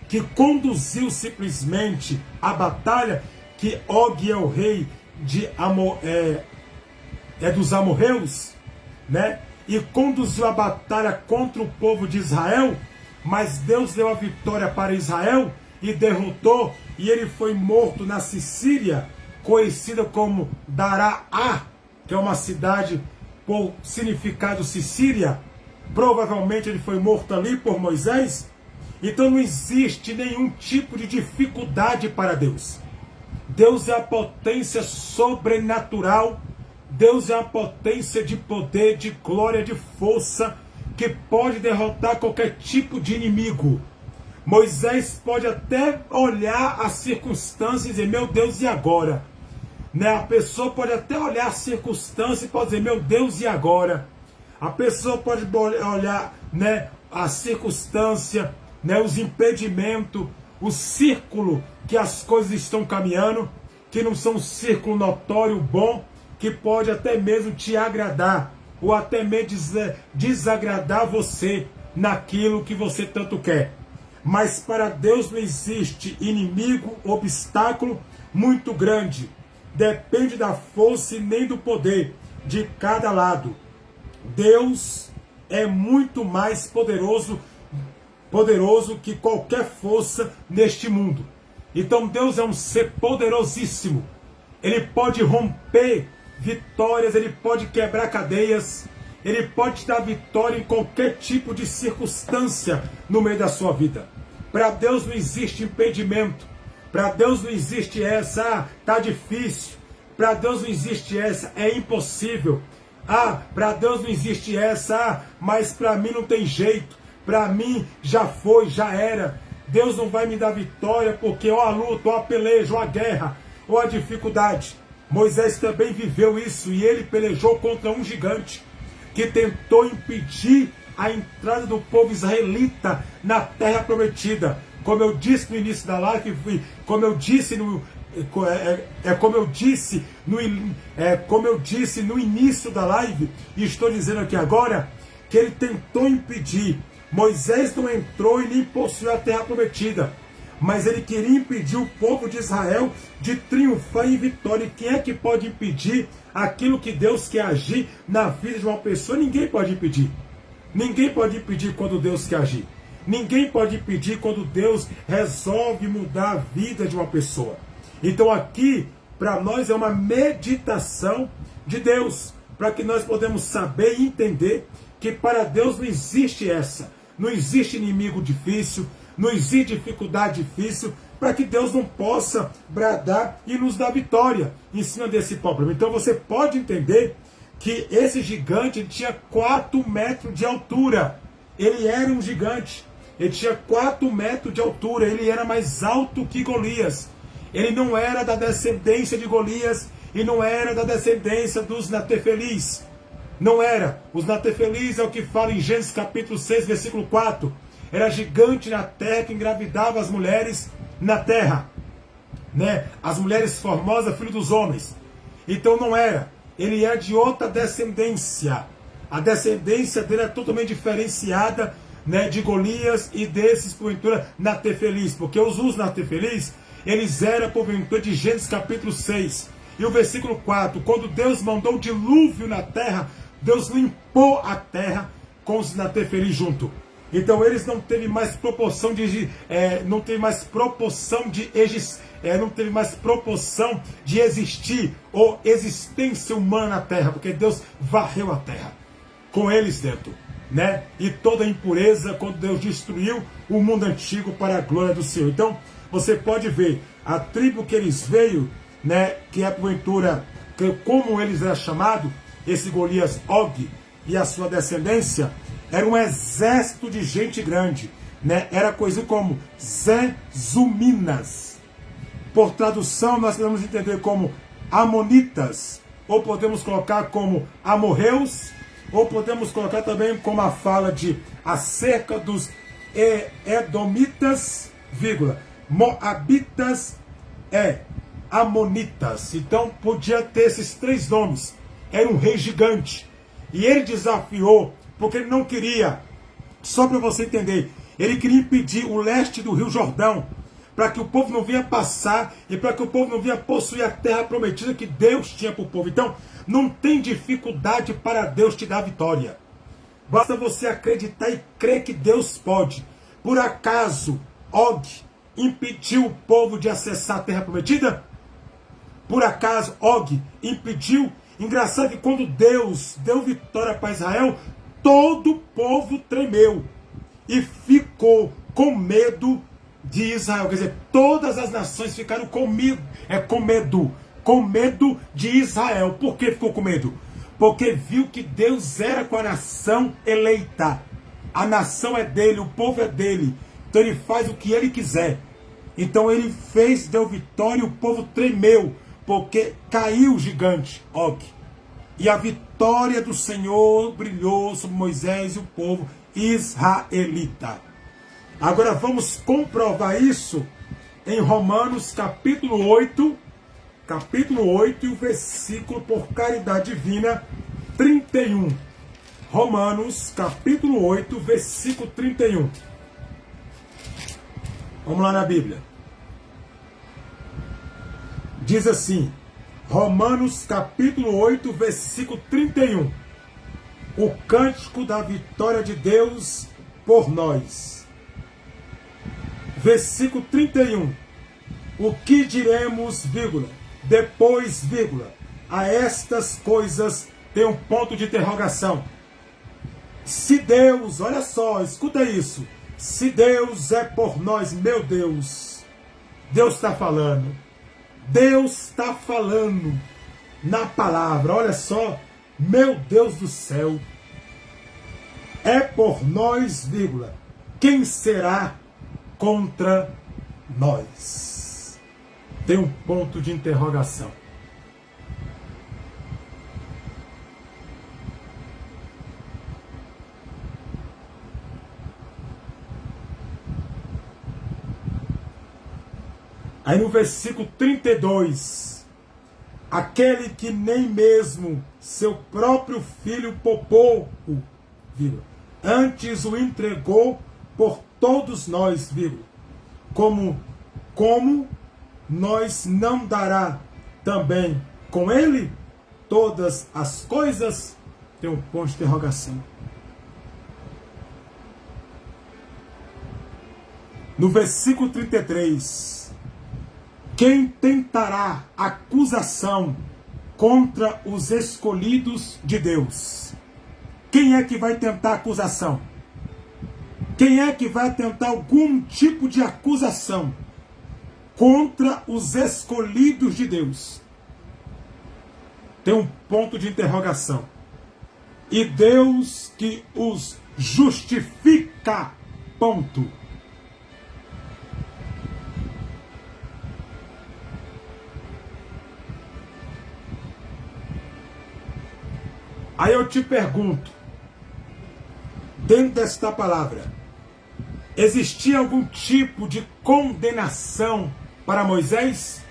que conduziu simplesmente a batalha, que Og é o rei de dos amorreus, né? E conduziu a batalha contra o povo de Israel, mas Deus deu a vitória para Israel e derrotou, e ele foi morto na Sicília, conhecida como Daraá, que é uma cidade por significado Sicília. Provavelmente ele foi morto ali por Moisés. Então não existe nenhum tipo de dificuldade para Deus. Deus é a potência sobrenatural. Deus é a potência de poder, de glória, de força, que pode derrotar qualquer tipo de inimigo. Moisés pode até olhar as circunstâncias e dizer, meu Deus, e agora? Né? A pessoa pode até olhar as circunstâncias e pode dizer, meu Deus, e agora? A pessoa pode olhar, né, a circunstância, né, os impedimentos, o círculo que as coisas estão caminhando, que não são um círculo notório, bom, que pode até mesmo te agradar, ou até mesmo desagradar você naquilo que você tanto quer. Mas para Deus não existe inimigo, obstáculo muito grande. Depende da força e nem do poder de cada lado. Deus é muito mais poderoso que qualquer força neste mundo. Então Deus é um ser poderosíssimo. Ele pode romper vitórias, ele pode quebrar cadeias, ele pode te dar vitória em qualquer tipo de circunstância no meio da sua vida. Para Deus não existe impedimento. Para Deus não existe essa, tá difícil. Para Deus não existe essa, é impossível. Para Deus não existe essa, mas para mim não tem jeito. Para mim já foi, já era. Deus não vai me dar vitória porque ou a luta, ou a peleja, ou a guerra, ou a dificuldade. Moisés também viveu isso e ele pelejou contra um gigante que tentou impedir a entrada do povo israelita na terra prometida. Como eu disse no início da live, como eu disse no início da live, e estou dizendo aqui agora, que ele tentou impedir. Moisés não entrou e nem possuiu a terra prometida, mas ele queria impedir o povo de Israel de triunfar em vitória. E quem é que pode impedir aquilo que Deus quer agir na vida de uma pessoa? Ninguém pode impedir. Ninguém pode impedir quando Deus quer agir. Ninguém pode impedir quando Deus resolve mudar a vida de uma pessoa. Então aqui, para nós, é uma meditação de Deus, para que nós podemos saber e entender que para Deus não existe essa. Não existe inimigo difícil, não existe dificuldade difícil, para que Deus não possa bradar e nos dar vitória em cima desse problema. Então você pode entender que esse gigante tinha 4 metros de altura. Ele era um gigante. Ele tinha 4 metros de altura. Ele era mais alto que Golias. Ele não era da descendência de Golias e não era da descendência dos Natefelis. Não era. Os Natefelis é o que fala em Gênesis capítulo 6, versículo 4. Era gigante na terra que engravidava as mulheres na terra. Né? As mulheres formosas, filho dos homens. Então não era. Ele é de outra descendência. A descendência dele é totalmente diferenciada, né, de Golias e desses, porventura, Natefelis. Porque os Natefelis, eles eram, porventura, de Gênesis capítulo 6. E o versículo 4. Quando Deus mandou o dilúvio na terra, Deus limpou a terra com os Natefelis junto. Então eles não teve mais proporção de não teve mais proporção de existir ou existência humana na terra, porque Deus varreu a terra com eles dentro, né? E toda a impureza quando Deus destruiu o mundo antigo para a glória do Senhor. Então você pode ver a tribo que eles veio, né? Que é porventura, como eles eram chamados, esse Golias Og e a sua descendência. Era um exército de gente grande, né? Era coisa como Zezuminas. Por tradução, nós podemos entender como Amonitas, ou podemos colocar como Amorreus, ou podemos colocar também como a fala de acerca dos Edomitas, vírgula, Moabitas Amonitas. Então podia ter esses 3 nomes. Era um rei gigante. E ele desafiou, porque ele não queria, só para você entender, ele queria impedir o leste do rio Jordão, para que o povo não vinha passar e para que o povo não vinha possuir a terra prometida que Deus tinha para o povo. Então, não tem dificuldade para Deus te dar vitória. Basta você acreditar e crer que Deus pode. Por acaso, Og impediu o povo de acessar a terra prometida? Por acaso, Og impediu? Engraçado que quando Deus deu vitória para Israel, todo o povo tremeu e ficou com medo de Israel. Quer dizer, todas as nações ficaram com medo de Israel. Por que ficou com medo? Porque viu que Deus era com a nação eleita. A nação é dele, o povo é dele. Então ele faz o que ele quiser. Então ele fez, deu vitória e o povo tremeu, porque caiu o gigante Og. E a vitória do Senhor brilhou sobre Moisés e o povo israelita. Agora vamos comprovar isso em Romanos capítulo 8 e o versículo, por caridade divina, 31. Romanos capítulo 8, versículo 31. Vamos lá na Bíblia. Diz assim, Romanos capítulo 8, versículo 31. O cântico da vitória de Deus por nós. Versículo 31. O que diremos, vírgula, depois, vírgula, a estas coisas tem um ponto de interrogação. Se Deus, olha só, escuta isso. Se Deus é por nós, meu Deus, Deus está falando. Deus está falando na palavra, olha só, meu Deus do céu, é por nós, vírgula, quem será contra nós? Tem um ponto de interrogação. Aí no versículo 32, aquele que nem mesmo seu próprio filho poupou, vírgula, antes o entregou por todos nós, vírgula, como nós não dará também com ele todas as coisas? Tem um ponto de interrogação. No versículo 33, quem tentará acusação contra os escolhidos de Deus? Quem é que vai tentar acusação? Quem é que vai tentar algum tipo de acusação contra os escolhidos de Deus? Tem um ponto de interrogação. E Deus que os justifica, ponto. Aí eu te pergunto, dentro desta palavra, existia algum tipo de condenação para Moisés?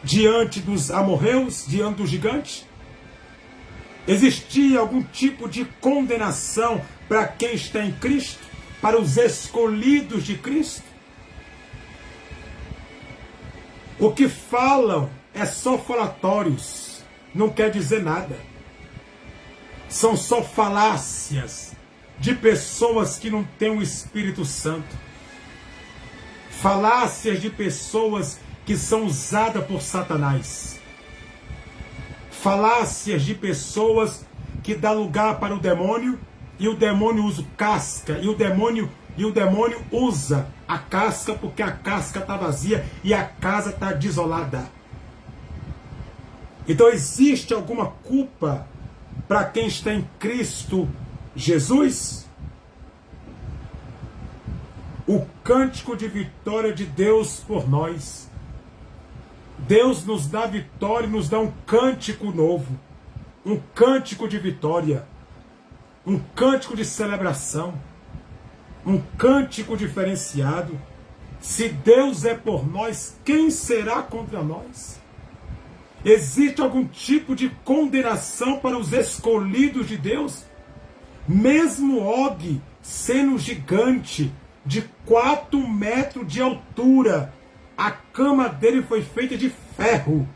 Diante dos amorreus, diante do gigante? Existia algum tipo de condenação para quem está em Cristo? Para os escolhidos de Cristo? O que falam é só falatórios. Não quer dizer nada. São só falácias de pessoas que não têm o Espírito Santo. Falácias de pessoas que são usadas por Satanás. Falácias de pessoas que dão lugar para o demônio, e o demônio usa casca, e o demônio usa a casca porque a casca está vazia e a casa está desolada. Então existe alguma culpa para quem está em Cristo Jesus? O cântico de vitória de Deus por nós. Deus nos dá vitória e nos dá um cântico novo. Um cântico de vitória. Um cântico de celebração. Um cântico diferenciado. Se Deus é por nós, quem será contra nós? Existe algum tipo de condenação para os escolhidos de Deus? Mesmo Og, sendo gigante, de 4 metros de altura, a cama dele foi feita de ferro.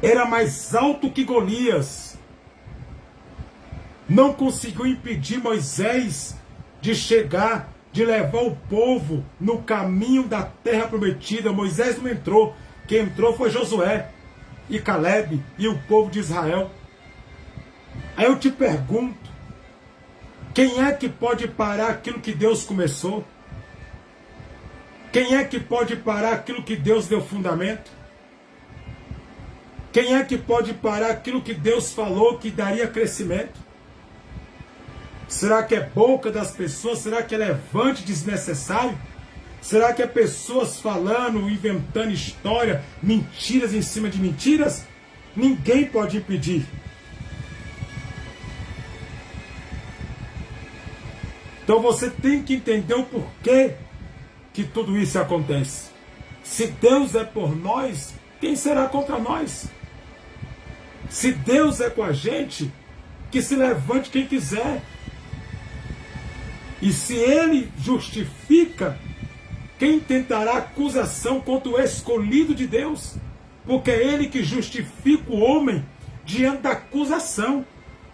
Era mais alto que Golias. Não conseguiu impedir Moisés de chegar, de levar o povo no caminho da terra prometida. Moisés não entrou. Quem entrou foi Josué e Caleb e o povo de Israel. Aí eu te pergunto, quem é que pode parar aquilo que Deus começou? Quem é que pode parar aquilo que Deus deu fundamento? Quem é que pode parar aquilo que Deus falou que daria crescimento? Será que é boca das pessoas? Será que é levante desnecessário? Será que é pessoas falando, inventando história, mentiras em cima de mentiras? Ninguém pode impedir. Então você tem que entender o porquê que tudo isso acontece. Se Deus é por nós, quem será contra nós? Se Deus é com a gente, que se levante quem quiser. E se Ele justifica, quem tentará acusação contra o escolhido de Deus? Porque é Ele que justifica o homem diante da acusação.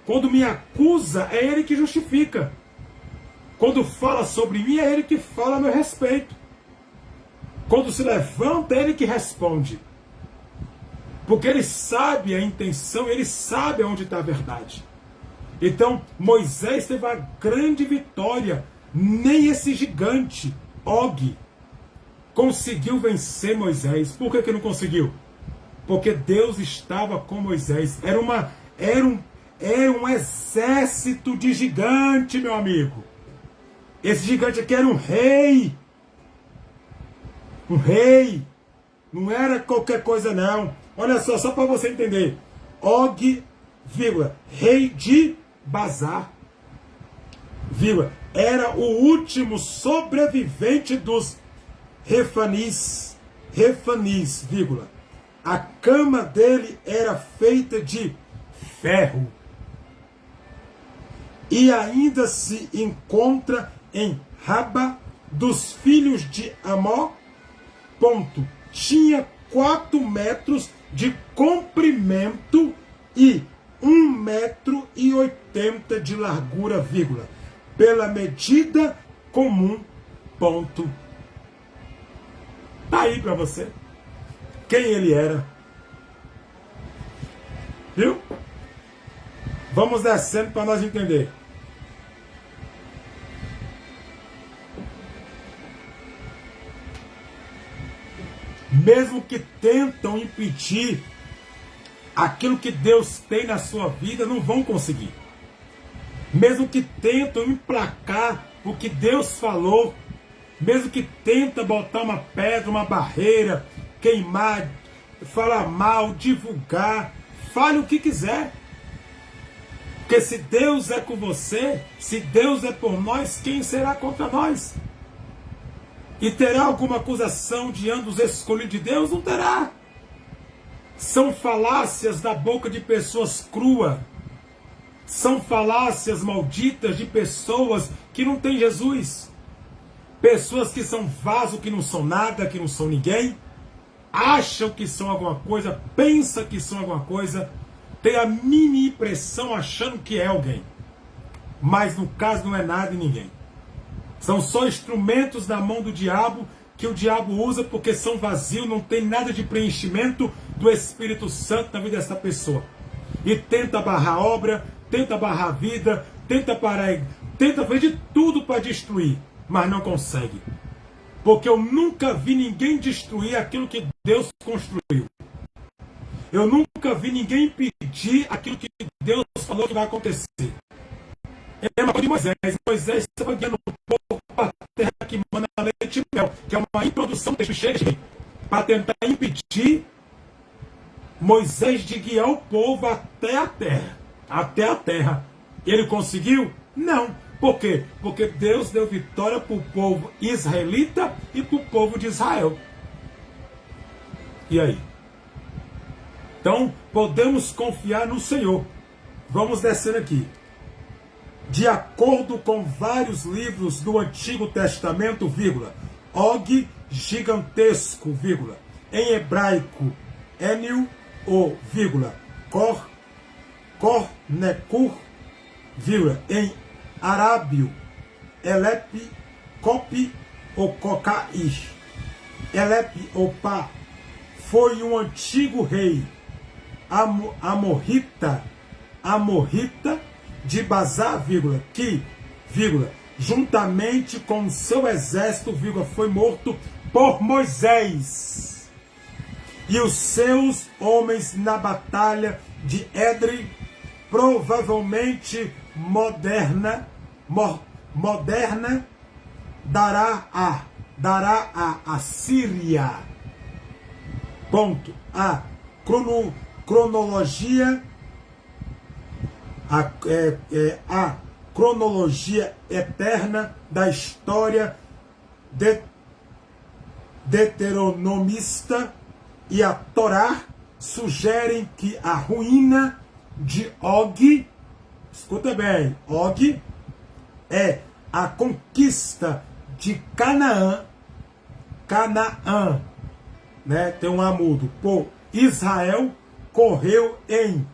Quando me acusa, é Ele que justifica. Quando fala sobre mim, é Ele que fala a meu respeito. Quando se levanta, é Ele que responde. Porque Ele sabe a intenção, Ele sabe onde está a verdade. Então, Moisés teve uma grande vitória. Nem esse gigante, Og, conseguiu vencer Moisés. Por que não conseguiu? Porque Deus estava com Moisés. Era um exército de gigante, meu amigo. Esse gigante aqui era um rei. Um rei. Não era qualquer coisa, não. Olha só para você entender. Og, vírgula, rei de Bazar, vírgula, era o último sobrevivente dos Refanis, vírgula. A cama dele era feita de ferro. e ainda se encontra em Raba dos filhos de Amor. Ponto. Tinha 4 metros de comprimento e 1,80 m de largura, vírgula, pela medida comum. Ponto. Tá aí para você quem ele era. Viu? Vamos descendo para nós entender. Mesmo que tentam impedir aquilo que Deus tem na sua vida, não vão conseguir. Mesmo que tentam emplacar o que Deus falou, mesmo que tentam botar uma pedra, uma barreira, queimar, falar mal, divulgar, fale o que quiser. Porque se Deus é com você, se Deus é por nós, quem será contra nós? E terá alguma acusação diante dos escolhidos de Deus? Não terá. São falácias da boca de pessoas cruas. São falácias malditas de pessoas que não têm Jesus. Pessoas que são vaso, que não são nada, que não são ninguém. Acham que são alguma coisa, pensam que são alguma coisa. Tem a mini impressão achando que é alguém. Mas no caso não é nada e ninguém. São só instrumentos na mão do diabo, que o diabo usa porque são vazios, não tem nada de preenchimento do Espírito Santo na vida dessa pessoa. E tenta barrar a obra, tenta barrar a vida, tenta parar, tenta fazer de tudo para destruir, mas não consegue. Porque eu nunca vi ninguém destruir aquilo que Deus construiu. Eu nunca vi ninguém impedir aquilo que Deus falou que vai acontecer. É uma coisa de Moisés. Moisés estava guiando o povo para a terra que manda leite e mel, que é uma introdução do texto cheio para tentar impedir Moisés de guiar o povo até a terra. Até a terra. Ele conseguiu? Não. Por quê? Porque Deus deu vitória para o povo israelita e para o povo de Israel. E aí? Então, podemos confiar no Senhor. Vamos descer aqui. De acordo com vários livros do Antigo Testamento, vírgula, Og gigantesco, vírgula, em hebraico, Enil, ou, vírgula, Nekur, vírgula, em arábio, Elep, Copi, ou Cocaís, Elep, ou Pá, foi um antigo rei amorrita de Bazar, vírgula, que, vírgula, juntamente com seu exército, vírgula, foi morto por Moisés e os seus homens na batalha de Edrei, provavelmente moderna, dará a Síria. Ponto. A cronologia, a cronologia eterna da história deuteronomista e a Torá sugerem que a ruína de Og, escuta bem, Og é a conquista de Canaã, né, tem um amudo, por Israel, correu em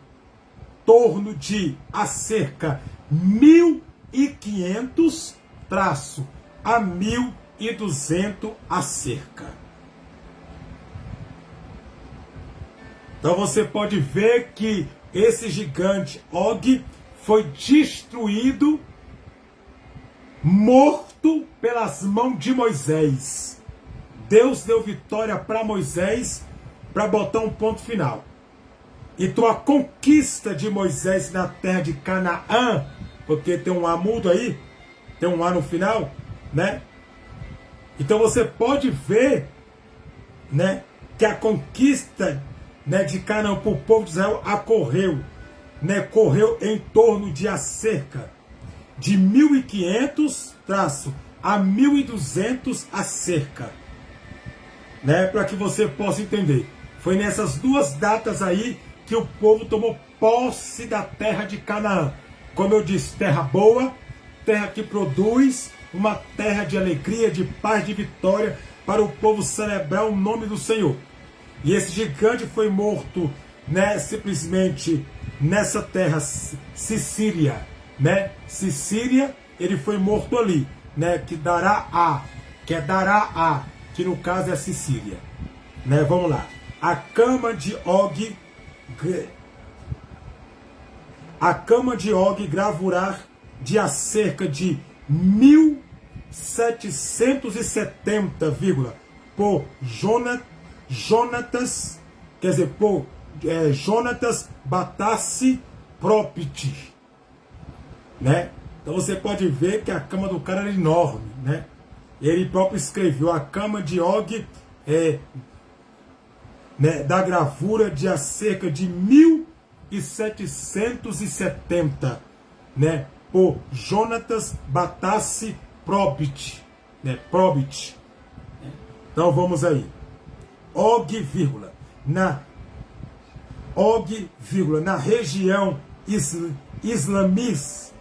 torno de a cerca 1500 a 1200 a cerca. Então você pode ver que esse gigante Og foi destruído, morto pelas mãos de Moisés. Deus deu vitória para Moisés para botar um ponto final. Então a conquista de Moisés na terra de Canaã, porque tem um A mudo aí, tem um A no final, né? Então você pode ver, né, que a conquista, né, de Canaã para o povo de Israel ocorreu, né, correu em torno de a cerca de 1500 a 1200 a cerca, né, para que você possa entender. Foi nessas duas datas aí que o povo tomou posse da terra de Canaã. como eu disse, terra boa, terra que produz, uma terra de alegria, de paz, de vitória, para o povo celebrar o nome do Senhor. E esse gigante foi morto, né, simplesmente nessa terra, Sicília, né? Sicília, ele foi morto ali, né? Que é Dará, que no caso é Sicília, né? Vamos lá. A cama de Og gravurar de acerca de 1770, por Jonatas, quer dizer, por Jonatas Batassi Propiti, né? Então você pode ver que a cama do cara era enorme, né? Ele próprio escreveu a cama de Og, né, da gravura de acerca de 1770, né, por Jonatas Batassi Propiti, né, Probit. Então vamos aí. Og, na região islamista,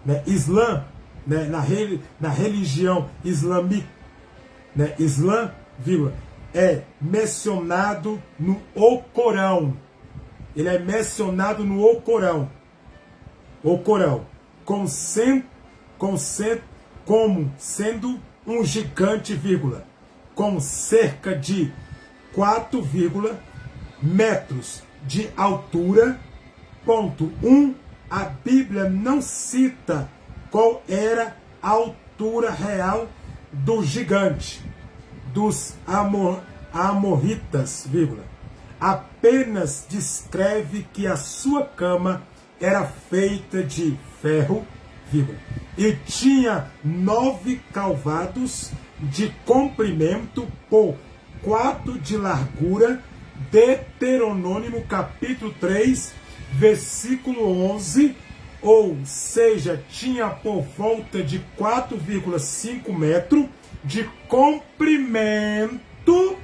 né, Islã, né, na religião islâmica, né, Islã, é mencionado no Corão. Ele é mencionado no Corão. O Corão, como sendo um gigante, com cerca de 4, metros de altura. Ponto 1. A Bíblia não cita qual era a altura real do gigante, dos amorritas, apenas descreve que a sua cama era feita de ferro, e tinha 9 calvados de comprimento por 4 de largura. Deuteronômio capítulo 3, versículo 11, ou seja, tinha por volta de 4,5 metros de comprimento,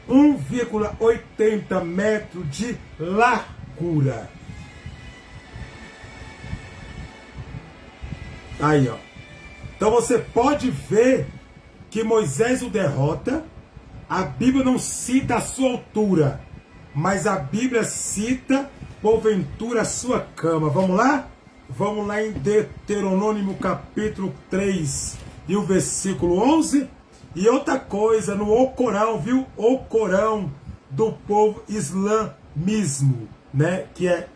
1,80 metros de largura. Aí, ó. Então você pode ver que Moisés o derrota. A Bíblia não cita a sua altura, mas a Bíblia cita, porventura, a sua cama. Vamos lá? Vamos lá em Deuteronômio capítulo 3 e o versículo 11. E outra coisa, no Corão, o Corão do povo islamismo, né? Que é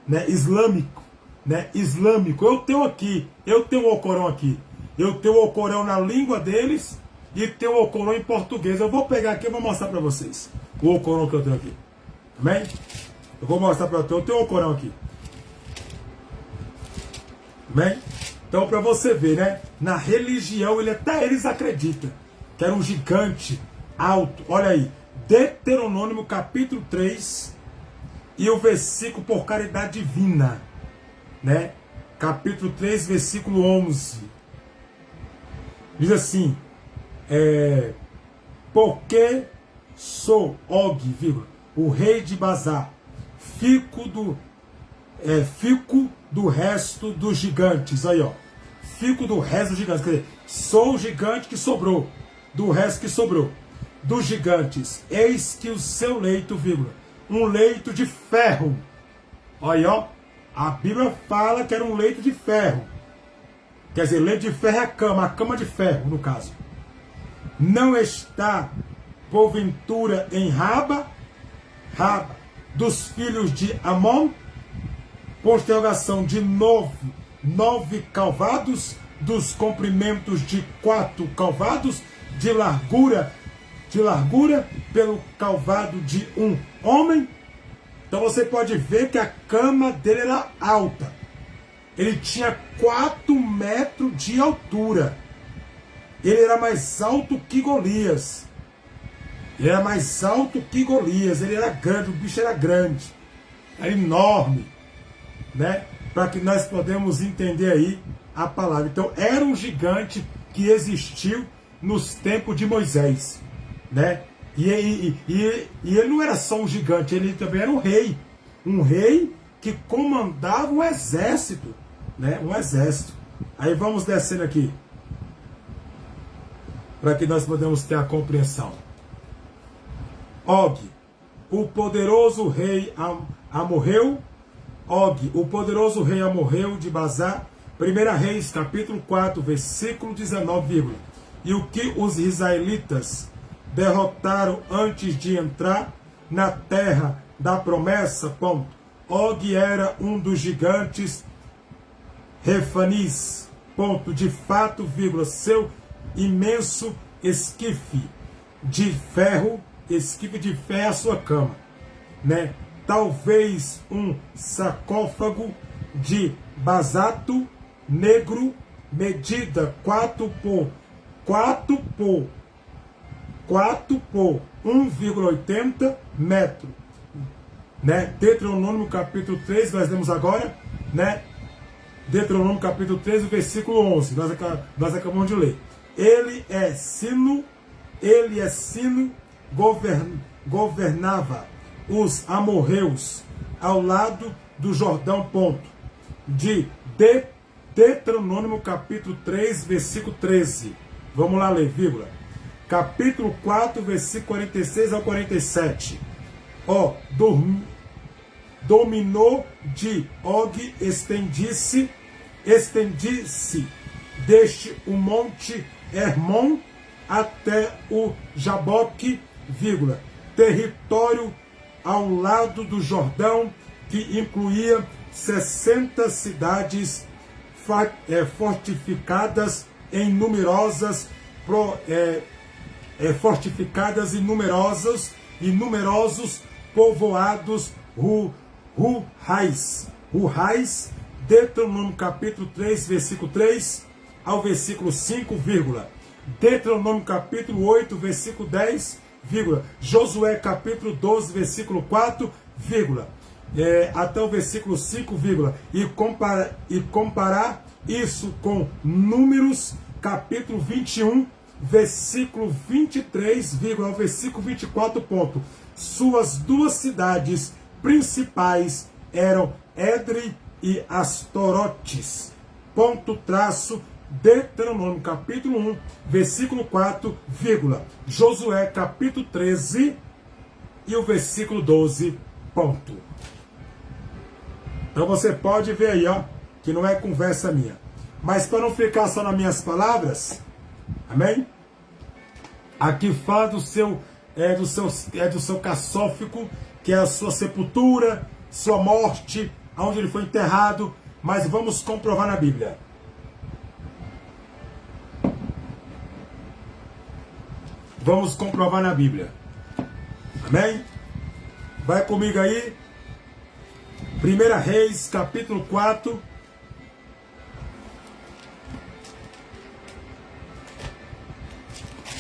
né? Islâmico, né? Islâmico. Eu tenho o Corão aqui. Eu tenho o Corão na língua deles e tenho o Corão em português. Eu vou pegar aqui e vou mostrar para vocês o Corão que eu tenho aqui. Amém? Eu vou mostrar para vocês. Eu tenho o Corão aqui. Amém? Então, para você ver, né? Na religião, até eles acreditam que era um gigante alto. Olha aí. Deuteronômio capítulo 3 e o versículo por caridade divina, né? Capítulo 3, versículo 11. Diz assim: porque sou Og, o rei de Bazar, fico do resto dos gigantes. Aí, ó. Fico do resto dos gigantes. Quer dizer, sou o gigante que sobrou. Do resto que sobrou. Dos gigantes. Eis que o seu leito, um leito de ferro. Aí, ó. A Bíblia fala que era um leito de ferro. Quer dizer, leito de ferro é a cama de ferro, no caso. Não está, porventura, em Raba, dos filhos de Amon, com interrogação de 9 calvados, dos comprimentos de 4 calvados, de largura pelo calvado de um homem. Então você pode ver que a cama dele era alta. Ele tinha 4 metros de altura. Ele era mais alto que Golias. Ele era grande, o bicho era grande. Era enorme, né? Para que nós podemos entender aí a palavra. Então era um gigante que existiu nos tempos de Moisés, né? E ele não era só um gigante, ele também era um rei. Um rei que comandava um exército, né? Um exército. Aí vamos descendo aqui, para que nós podemos ter a compreensão. Og, o poderoso rei amorreu. Og, o poderoso rei amorreu de Bazar. 1 Reis, capítulo 4, versículo 19, e o que os israelitas derrotaram antes de entrar na terra da promessa, ponto. Og era um dos gigantes Refanis, ponto, de fato, vírgula, seu imenso esquife de ferro a sua cama, né? Talvez um sarcófago de basato negro, medida 4 por 1,80 metros, né? Deuteronômio capítulo 3, nós lemos agora, né? Deuteronômio capítulo 3, versículo 11, nós acabamos de ler. Ele é sino, governava os amorreus ao lado do Jordão, ponto. De Deuteronômio capítulo 3, versículo 13. Vamos lá ler, vírgula. Capítulo 4, versículo 46 ao 47. Ó, dominou de Og, estendisse desde o monte Hermon até o Jaboque, vírgula, território ao lado do Jordão, que incluía 60 cidades fortificadas em numerosos povoados rurais. Deuteronômio capítulo 3, versículo 3 ao versículo 5, vírgula. Deuteronômio capítulo 8, versículo 10, vírgula. Josué capítulo 12, versículo 4, vírgula. Até o versículo 5, vírgula. E comparar isso com Números capítulo 21, versículo 23, vírgula, ao versículo 24, ponto. Suas duas cidades principais eram Edrei e Astorotes, ponto, traço. Deuteronômio capítulo 1, versículo 4, vírgula. Josué capítulo 13 e o versículo 12, ponto. Então você pode ver aí, ó, que não é conversa minha. Mas para não ficar só nas minhas palavras, amém? Aqui fala do seu caçófico, que é a sua sepultura, sua morte, aonde ele foi enterrado, mas vamos comprovar na Bíblia. Vamos comprovar na Bíblia. Amém? Vai comigo aí. 1 Reis, capítulo 4.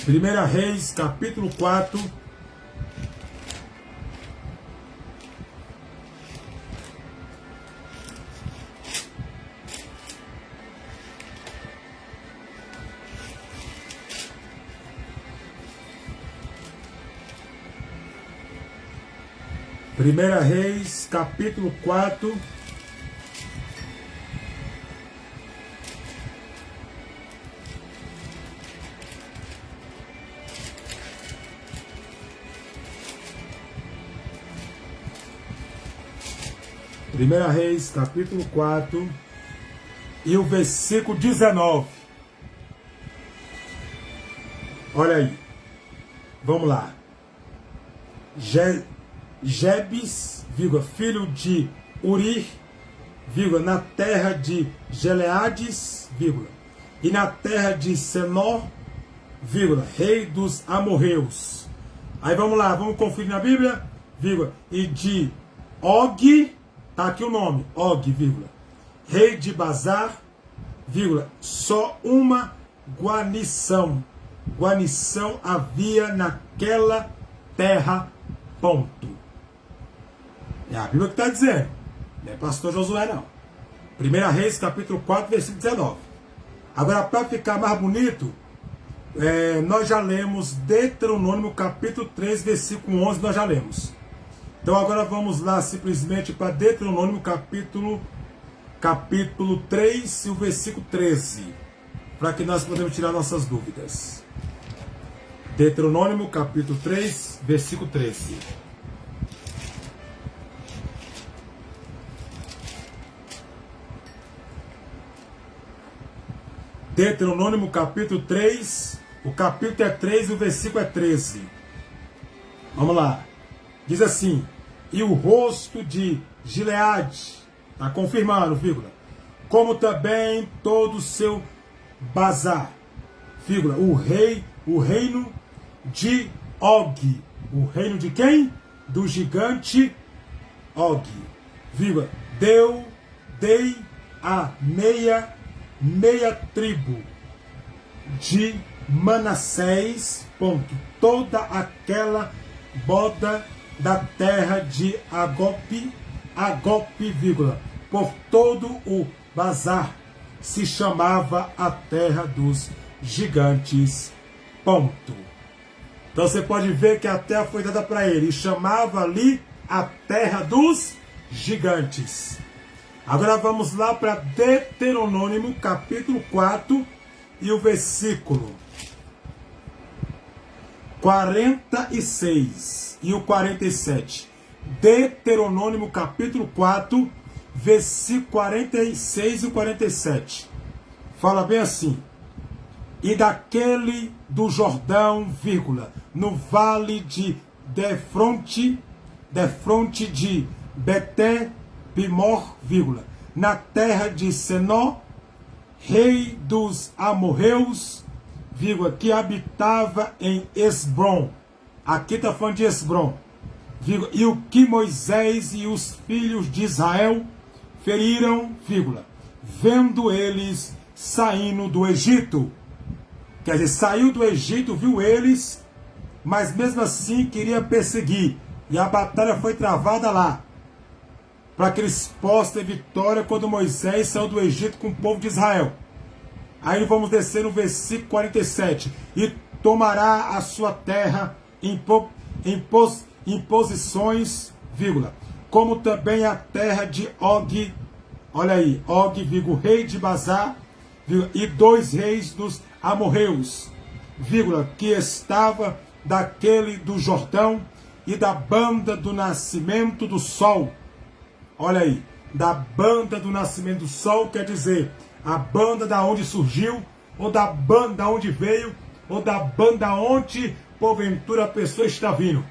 Primeira Reis, capítulo 4. Primeira Reis, capítulo 4. Primeira Reis, capítulo 4, e o versículo 19. Olha aí. Vamos lá. Jebes, filho de Uri, na terra de Gileades, e na terra de Senor, rei dos amorreus. Aí vamos lá, vamos conferir na Bíblia, e de Og, tá aqui o nome, Og, rei de Bazar, só uma guarnição havia naquela terra, ponto. É a Bíblia que está dizendo, não é pastor Josué não. 1 Reis capítulo 4, versículo 19. Agora, para ficar mais bonito, nós já lemos Deuteronômio capítulo 3, versículo 11, nós já lemos. Então agora vamos lá simplesmente para Deuteronômio capítulo 3 e o versículo 13, para que nós podemos tirar nossas dúvidas. Deuteronômio capítulo 3, versículo 13. Deuteronômio capítulo 3, o capítulo é 3 e o versículo é 13. Vamos lá. Diz assim: e o rosto de Gileade, está confirmando, vírgula, como também todo o seu bazar, vírgula, o reino de Og. O reino de quem? Do gigante Og, vírgula, dei a meia tribo de Manassés, ponto, toda aquela boda da terra de Agope, vírgula, por todo o bazar se chamava a terra dos gigantes, ponto. Então você pode ver que a terra foi dada para ele, e chamava ali a terra dos gigantes. Agora vamos lá para Deuteronômio capítulo 4 e o versículo 46 e o 47. Deuteronômio capítulo 4, versículo 46 e 47. Fala bem assim: e daquele do Jordão, vírgula, no vale de defronte de Beté-Pimor, vírgula, na terra de Senó, rei dos amorreus, vírgula, que habitava em Esbrom. Aqui está falando de Esbrom. Vírgula, e o que Moisés e os filhos de Israel feriram, vírgula, vendo eles saindo do Egito. Quer dizer, saiu do Egito, viu eles, mas mesmo assim queria perseguir. E a batalha foi travada lá, para que eles possam ter vitória quando Moisés saiu do Egito com o povo de Israel. Aí vamos descer no versículo 47. E tomará a sua terra em posições, vírgula, como também a terra de Og, olha aí, Og, vírgula, rei de Bazar, vírgula, e 2 reis dos amorreus, vírgula, que estava daquele do Jordão e da banda do nascimento do sol. Olha aí, da banda do nascimento do sol, quer dizer, a banda da onde surgiu, ou da banda da onde veio, ou da banda onde porventura a pessoa está vindo,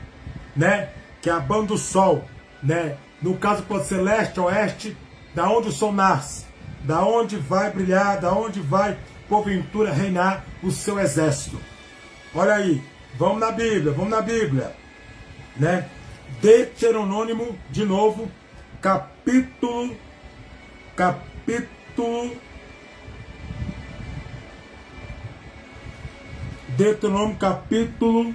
né? Que é a banda do sol, né? No caso pode ser leste, oeste, da onde o sol nasce, da onde vai brilhar, da onde vai porventura reinar o seu exército. Olha aí, vamos na Bíblia, né? Deuteronômio, de novo, capítulo Deuteronômio capítulo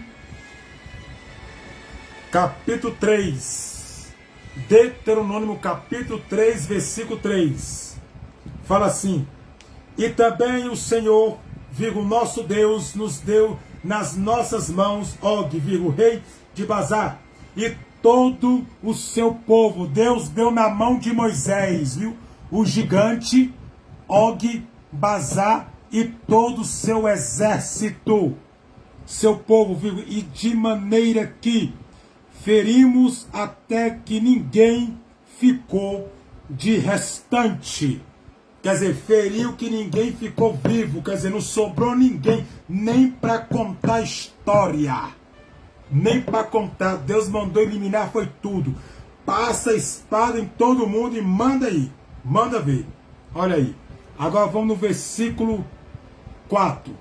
3. Deuteronômio capítulo 3, versículo 3. Fala assim: e também o Senhor, vírgula, nosso Deus, nos deu nas nossas mãos Og, vírgula, rei de Bazar, e todo o seu povo. Deus deu na mão de Moisés, viu? O gigante Og, Bazar e todo o seu exército, seu povo, viu? E de maneira que ferimos até que ninguém ficou de restante. Quer dizer, feriu que ninguém ficou vivo. Quer dizer, não sobrou ninguém, nem para contar história. Nem para contar. Deus mandou eliminar, foi tudo. Passa a espada em todo mundo e manda aí. Manda ver. Olha aí. Agora vamos no versículo 4.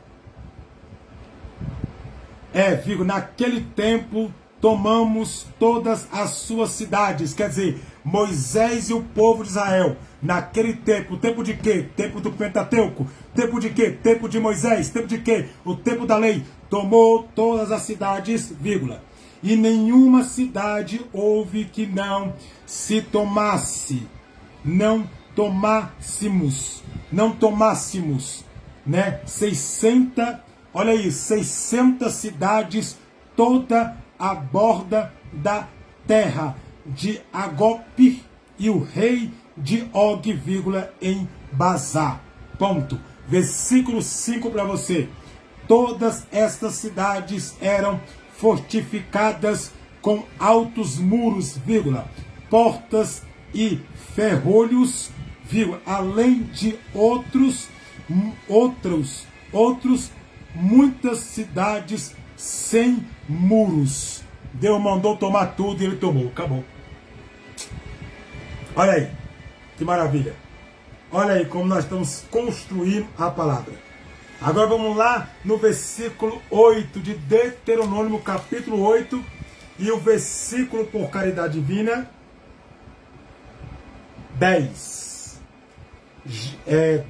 Viu? Naquele tempo tomamos todas as suas cidades. Quer dizer, Moisés e o povo de Israel. Naquele tempo, tempo de quê? Tempo do Pentateuco. Tempo de quê? Tempo de Moisés. Tempo de quê? O tempo da lei. Tomou todas as cidades, vírgula. E nenhuma cidade houve que não se tomasse. Não tomássemos, né? 600 olha aí, 600 cidades, toda a borda da terra de Agope e o rei de Og, em Bazá. Ponto. Versículo 5 para você. Todas estas cidades eram fortificadas com altos muros, portas e ferrolhos, além de outros, muitas cidades sem muros. Deus mandou tomar tudo e ele tomou. Acabou. Olha aí, que maravilha. Olha aí como nós estamos construindo a palavra. Agora vamos lá no versículo 8 de Deuteronômio, capítulo 8, e o versículo, por caridade divina, 10.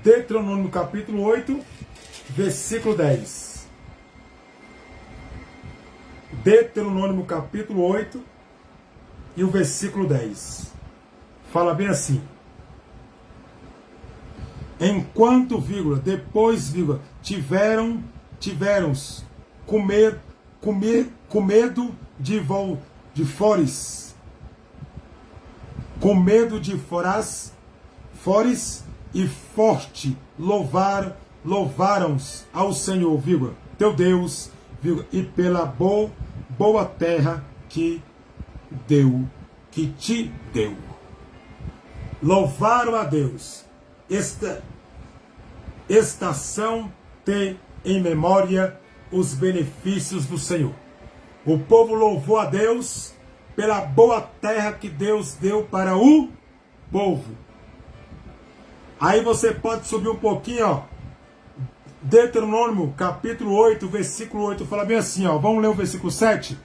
Deuteronômio, capítulo 8, versículo 10. Deuteronômio, capítulo 8, e o versículo 10. Fala bem assim: enquanto, depois, tiveram com medo de Fores, com medo de Fores e forte louvaram ao Senhor, teu Deus, e pela boa terra que te deu. Louvaram a Deus. Esta estação tem em memória os benefícios do Senhor. O povo louvou a Deus pela boa terra que Deus deu para o povo. Aí você pode subir um pouquinho, ó. Deuteronômio, capítulo 8, versículo 8, fala bem assim, ó. Vamos ler o versículo 7?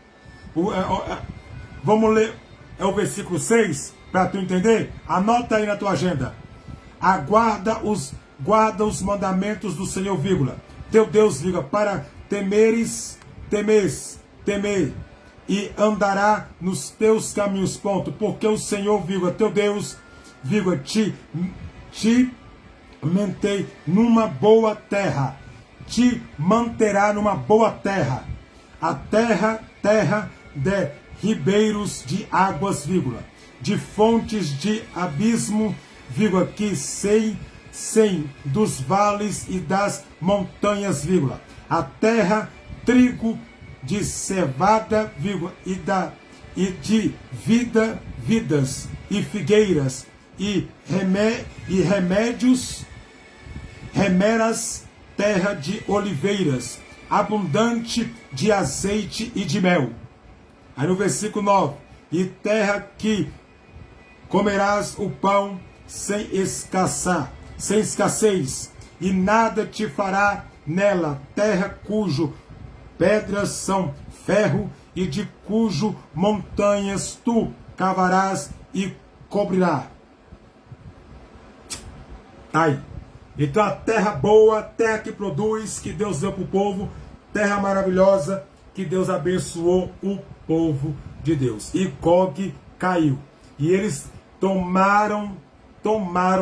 Vamos ler o versículo 6, para tu entender? Anota aí na tua agenda. Guarda os mandamentos do Senhor, teu Deus, para temer, e andará nos teus caminhos, ponto, porque o Senhor, teu Deus, te mantém numa boa terra, te manterá numa boa terra, a terra de ribeiros de águas, de fontes de abismo, que sem dos vales e das montanhas, a terra, trigo de cevada, e de vidas e figueiras e remeras, terra de oliveiras, abundante de azeite e de mel. Aí no versículo 9, e terra que comerás o pão sem escassez, e nada te fará nela, terra cujo pedras são ferro, e de cujo montanhas tu cavarás e cobrirá. Aí. Então a terra boa, terra que produz, que Deus deu para o povo, terra maravilhosa, que Deus abençoou o povo de Deus. E Gog caiu. E eles tomaram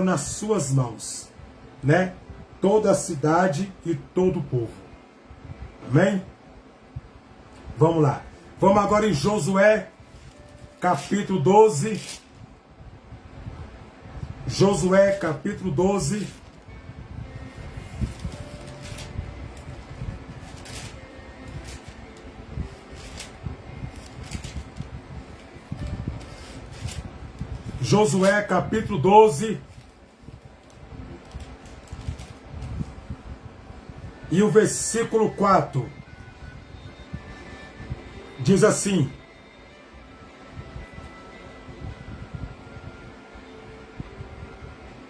nas suas mãos, né? Toda a cidade e todo o povo. Amém? Vamos lá. Vamos agora em Josué, capítulo 12. Josué, capítulo 12. Josué, capítulo 12. E o versículo 4. Diz assim: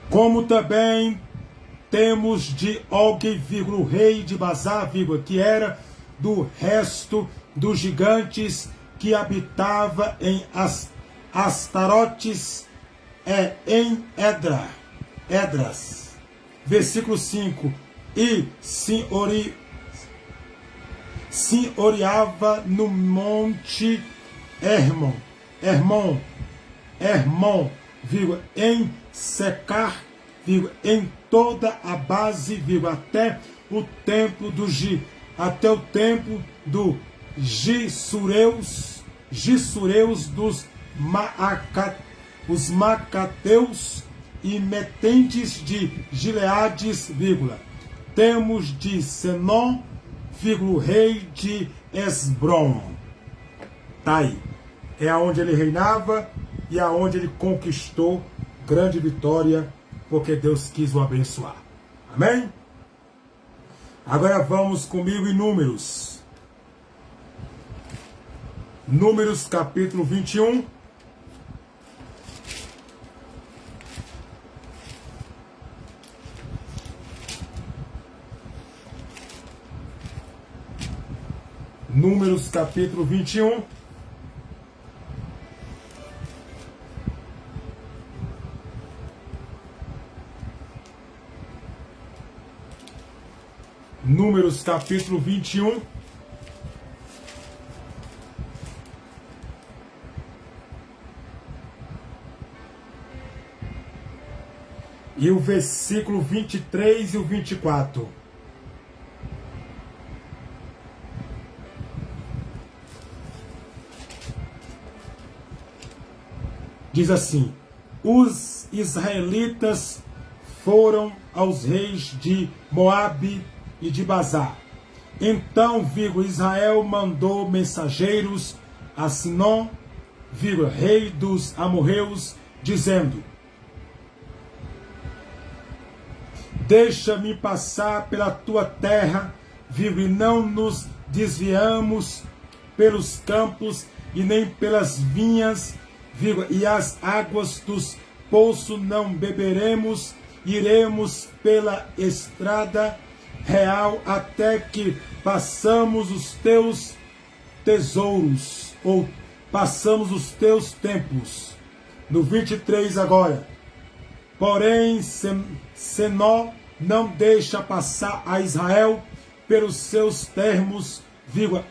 como também temos de Og, o rei de Bazá, que era do resto dos gigantes que habitava em Astarotes, em Edras. Versículo 5. E senhoreava no monte Hermon, em Secar, em toda a base, até o templo do até o tempo dos Gisureus dos os Macateus e metentes de Gileades, vírgula. Temos de Senom, vírgula, o rei de Esbrom. Tá aí. É aonde ele reinava e aonde ele conquistou grande vitória, porque Deus quis o abençoar. Amém? Agora vamos comigo em Números. Números capítulo 21. Números capítulo 21. Números capítulo 21. E o versículo 23 e o 24. Diz assim: os israelitas foram aos reis de Moabe e de Bazá. Então, Israel mandou mensageiros a Sinom, rei dos amorreus, dizendo: deixa-me passar pela tua terra, e não nos desviamos pelos campos e nem pelas vinhas, e as águas dos poços não beberemos, iremos pela estrada real até que passamos os teus tesouros, ou passamos os teus templos. No 23 agora. Porém, Senó não deixa passar a Israel pelos seus termos,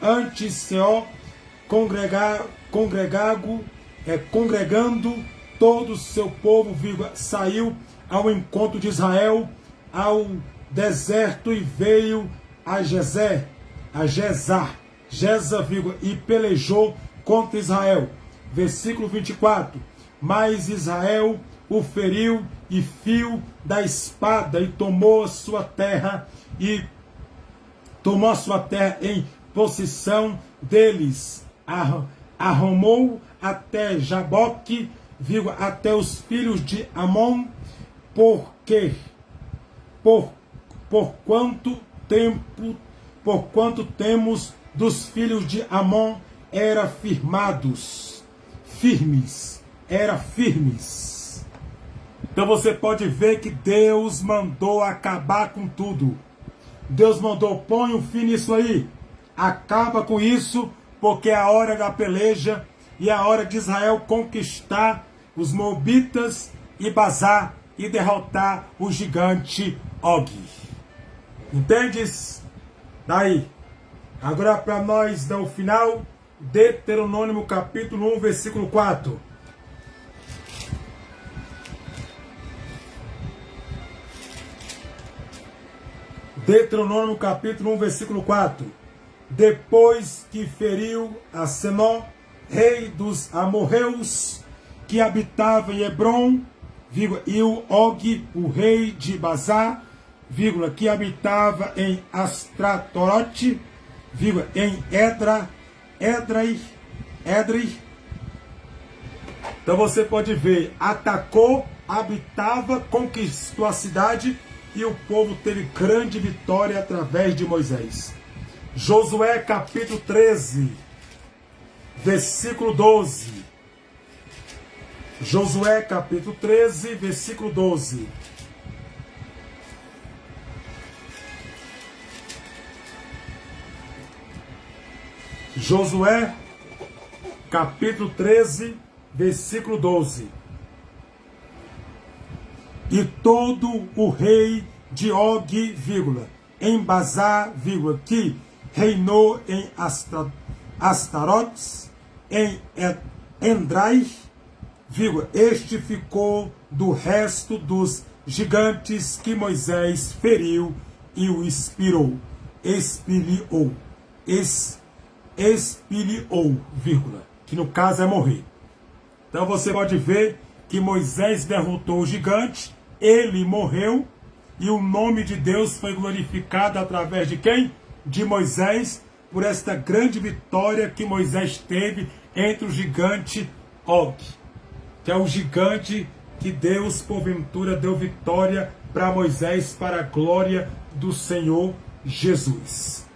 antes Senó congregando todo o seu povo, saiu ao encontro de Israel ao deserto e veio a Gezar, e pelejou contra Israel. Versículo 24. Mas Israel o feriu e fio da espada e tomou a sua terra em possessão deles. Arrumou até Jaboque, até os filhos de Amon, por quanto temos dos filhos de Amon era firmes. Então você pode ver que Deus mandou acabar com tudo. Deus mandou: põe um fim nisso aí, acaba com isso, porque é a hora da peleja e é a hora de Israel conquistar os Moabitas e Bazá e derrotar o gigante Og. Entendes? Daí. Agora para nós dar o final, Deuteronômio capítulo 1, versículo 4. Deuteronômio capítulo 1, versículo 4. Depois que feriu a Senó, rei dos amorreus, que habitava em Hebron, e o Og, o rei de Bazá, que habitava em Astratote, em Edrei. Então você pode ver, atacou, habitava, conquistou a cidade e o povo teve grande vitória através de Moisés. Josué capítulo 13, versículo 12. Josué capítulo 13, versículo 12. Josué capítulo 13, versículo 12. E todo o rei de Og, em Bazá, que reinou em Astarotes, em Endrai, este ficou do resto dos gigantes que Moisés feriu e o inspirou. expeliou, expeliou, vírgula, que no caso é morrer. Então você pode ver que Moisés derrotou o gigante, ele morreu, e o nome de Deus foi glorificado através de quem? De Moisés, por esta grande vitória que Moisés teve entre o gigante Og, que é o gigante que Deus, porventura, deu vitória para Moisés, para a glória do Senhor Jesus.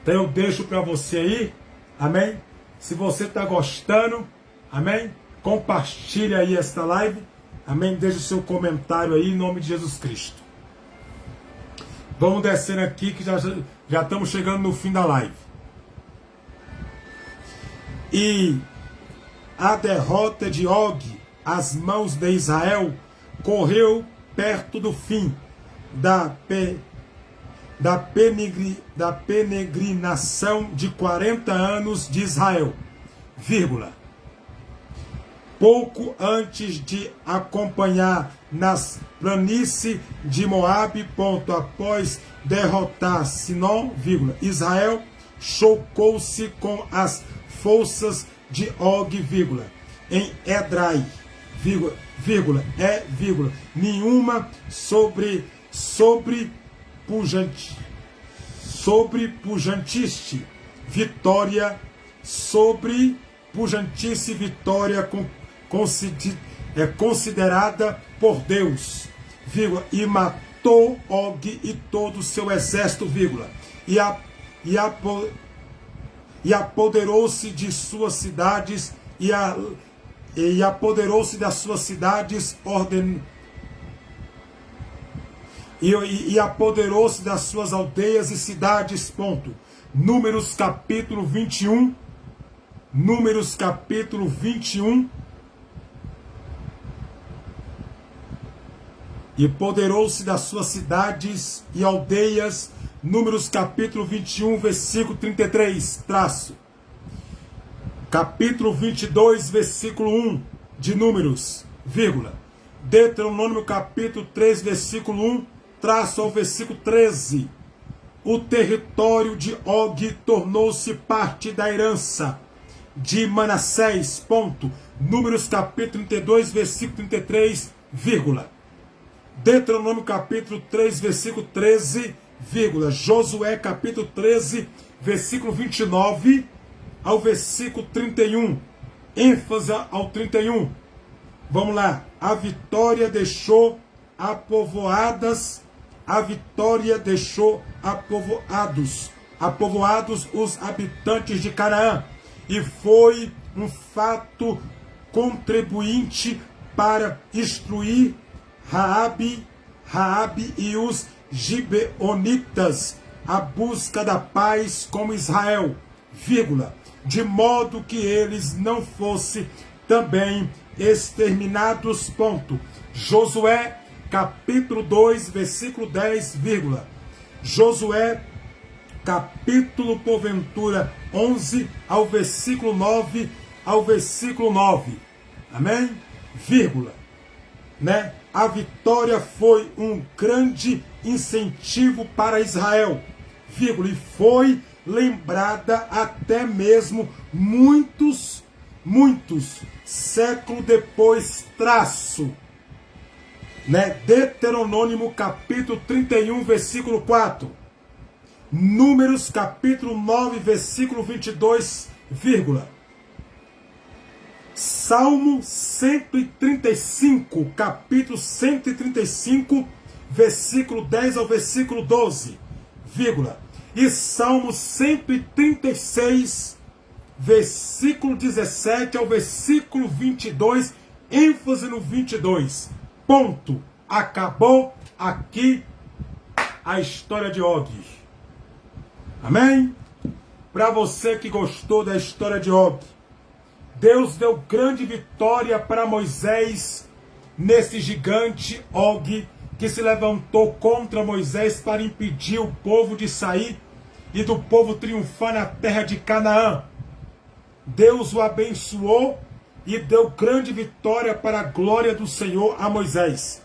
Então eu deixo para você aí, amém? Se você está gostando, amém? Compartilhe aí esta live, amém? Deixe o seu comentário aí, em nome de Jesus Cristo. Vamos descendo aqui, que já estamos chegando no fim da live. E a derrota de Og às mãos de Israel correu perto do fim da peregrinação de 40 anos de Israel, vírgula. Pouco antes de acompanhar nas planícies de Moabe, ponto, após derrotar Sinom, vírgula, Israel chocou-se com as forças de Og, vírgula, em Edrai, vírgula, nenhuma pujantice vitória considerada por Deus, vírgula, e matou Og e todo o seu exército, vírgula, e apoderou-se de suas cidades e apoderou-se das suas cidades, e apoderou-se das suas aldeias e cidades, ponto. Números capítulo 21, Números capítulo 21, e apoderou-se das suas cidades e aldeias, Números capítulo 21, versículo 33, traço. Capítulo 22, versículo 1 de Números, vírgula. Deuteronômio capítulo 3, versículo 1, traço ao versículo 13. O território de Og tornou-se parte da herança de Manassés, ponto. Números capítulo 32, versículo 33, vírgula. Deuteronômio capítulo 3, versículo 13, vírgula. Josué capítulo 13, versículo 29 ao versículo 31. ênfase ao 31. Vamos lá. A vitória deixou apovoados os habitantes de Canaã, e foi um fato contribuinte para instruir Raabe e os gibeonitas a busca da paz com Israel, vírgula, de modo que eles não fossem também exterminados, ponto. Josué capítulo 2, versículo 10, vírgula. Josué capítulo, porventura, 11 ao versículo 9, amém? Vírgula, né? A vitória foi um grande incentivo para Israel, vírgula, e foi lembrada até mesmo muitos séculos depois, traço, né? Deuteronômio capítulo 31, versículo 4. Números capítulo 9, versículo 22, vírgula. Salmo 135, capítulo 135, versículo 10 ao versículo 12, vírgula. E Salmo 136, versículo 17 ao versículo 22, ênfase no 22. Ponto. Acabou aqui a história de Og. Amém? Para você que gostou da história de Og, Deus deu grande vitória para Moisés nesse gigante Og que se levantou contra Moisés para impedir o povo de sair e do povo triunfar na terra de Canaã. Deus o abençoou e deu grande vitória para a glória do Senhor a Moisés.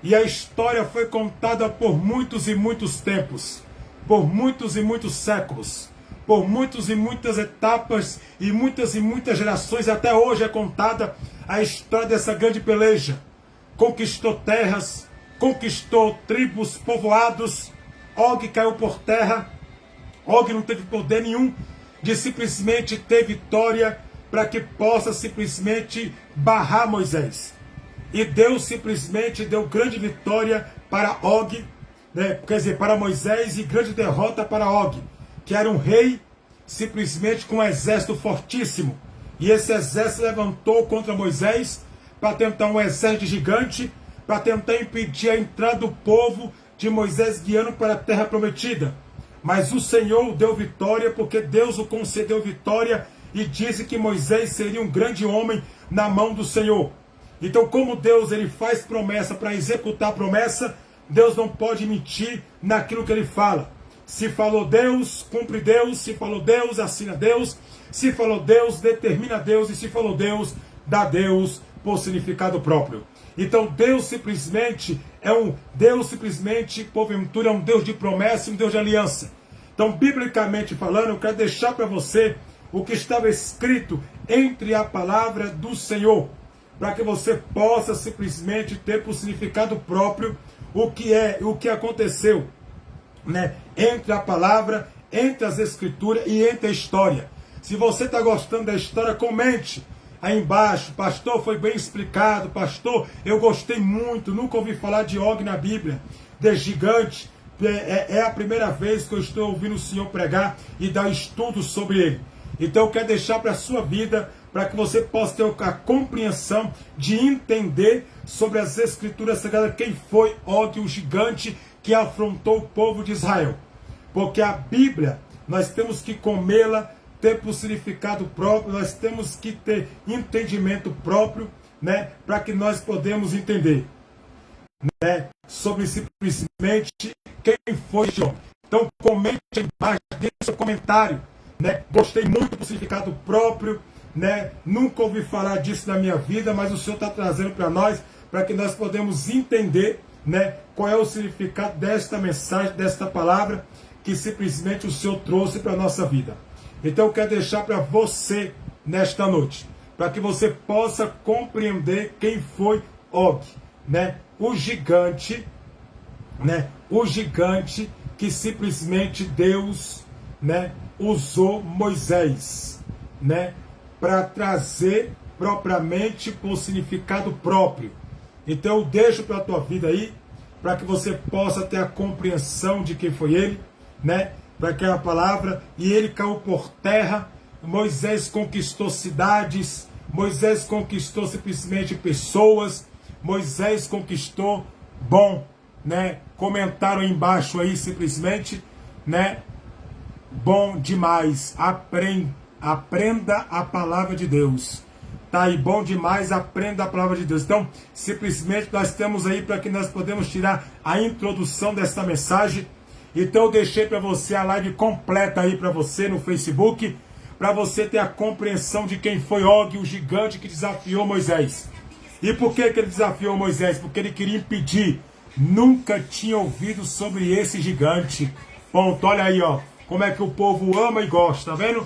E a história foi contada por muitos e muitos tempos. por muitos e muitos séculos, por muitas e muitas etapas e muitas gerações, até hoje é contada a história dessa grande peleja. Conquistou terras, conquistou tribos, povoados. Og caiu por terra. Og não teve poder nenhum de simplesmente ter vitória para que possa simplesmente barrar Moisés. E Deus simplesmente deu grande vitória para Og, né? Quer dizer, para Moisés, e grande derrota para Og, que era um rei simplesmente com um exército fortíssimo. E esse exército levantou contra Moisés para tentar um exército gigante, para tentar impedir a entrada do povo de Moisés guiando para a terra prometida. Mas o Senhor deu vitória, porque Deus o concedeu vitória e disse que Moisés seria um grande homem na mão do Senhor. Então, como Deus ele faz promessa para executar a promessa, Deus não pode mentir naquilo que ele fala. Se falou Deus, cumpre Deus. Se falou Deus, assina Deus. Se falou Deus, determina Deus. E se falou Deus, dá Deus por significado próprio. Então Deus simplesmente, porventura, é um Deus de promessa e um Deus de aliança. Então, biblicamente falando, eu quero deixar para você o que estava escrito entre a palavra do Senhor, para que você possa simplesmente ter por significado próprio o que aconteceu, né? Entre a palavra, entre as escrituras e entre a história. Se você está gostando da história, comente aí embaixo: pastor, foi bem explicado, pastor, eu gostei muito, nunca ouvi falar de Og na Bíblia, de gigante, é a primeira vez que eu estou ouvindo o Senhor pregar e dar estudo sobre ele. Então eu quero deixar para a sua vida, para que você possa ter a compreensão de entender sobre as escrituras sagradas, quem foi Og, o gigante que afrontou o povo de Israel. Porque a Bíblia, nós temos que comê-la, ter por significado próprio, nós temos que ter entendimento próprio, né, para que nós podemos entender, né, sobre simplesmente quem foi este homem. Então comente aí embaixo, deixe seu comentário, né? Gostei muito do significado próprio, né? Nunca ouvi falar disso na minha vida, mas o Senhor está trazendo para nós, para que nós podemos entender, né, qual é o significado desta mensagem, desta palavra que simplesmente o Senhor trouxe para a nossa vida. Então eu quero deixar para você nesta noite, para que você possa compreender quem foi Og, né? O gigante, né? O gigante que simplesmente Deus, né, usou Moisés, né, para trazer propriamente por significado próprio. Então eu deixo para a tua vida aí, para que você possa ter a compreensão de quem foi ele, né? Para que a palavra, e ele caiu por terra. Moisés conquistou cidades, Moisés conquistou simplesmente pessoas, Moisés conquistou, né? Comentaram aí embaixo aí simplesmente, né? Bom demais, aprenda a palavra de Deus. Tá aí, bom demais, aprenda a palavra de Deus. Então, simplesmente nós temos aí para que nós podemos tirar a introdução desta mensagem. Então eu deixei para você a live completa aí para você no Facebook, para você ter a compreensão de quem foi Og, o gigante que desafiou Moisés. E por que ele desafiou Moisés? Porque ele queria impedir. Nunca tinha ouvido sobre esse gigante. Ponto, olha aí, ó, como é que o povo ama e gosta, tá vendo?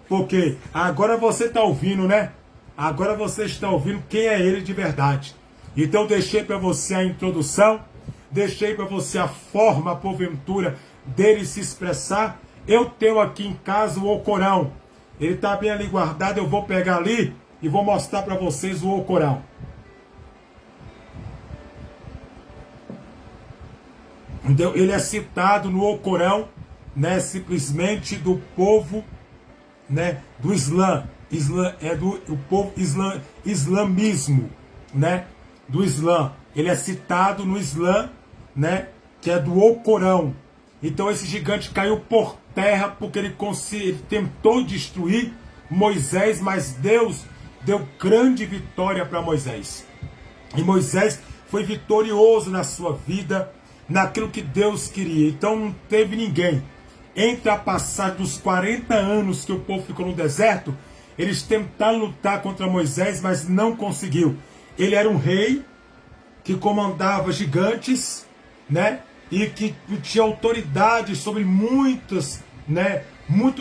Porque agora você está ouvindo, né? Agora você está ouvindo quem é ele de verdade. Então eu deixei para você a introdução, deixei para você a forma, porventura, dele se expressar. Eu tenho aqui em casa o Alcorão. Ele está bem ali guardado, eu vou pegar ali e vou mostrar para vocês o Alcorão. Então, ele é citado no Alcorão, né, simplesmente do povo, né, do Islã. O povo islamismo, né, do Islã. Ele é citado no Islã, né, que é do Alcorão. Então esse gigante caiu por terra porque ele tentou destruir Moisés, mas Deus deu grande vitória para Moisés. E Moisés foi vitorioso na sua vida, naquilo que Deus queria. Então não teve ninguém. Entre a passagem dos 40 anos que o povo ficou no deserto, eles tentaram lutar contra Moisés, mas não conseguiu. Ele era um rei que comandava gigantes, né? e que tinha autoridade sobre muitos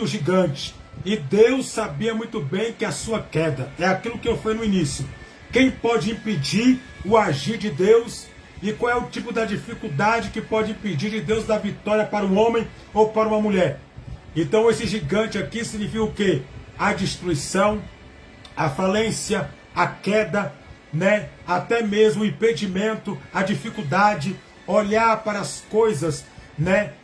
gigantes. E Deus sabia muito bem que a sua queda é aquilo que eu falei no início. Quem pode impedir o agir de Deus? E qual é o tipo da dificuldade que pode impedir de Deus dar vitória para um homem ou para uma mulher? Então esse gigante aqui significa o quê? A destruição, a falência, a queda, até mesmo o impedimento, a dificuldade, olhar para as coisas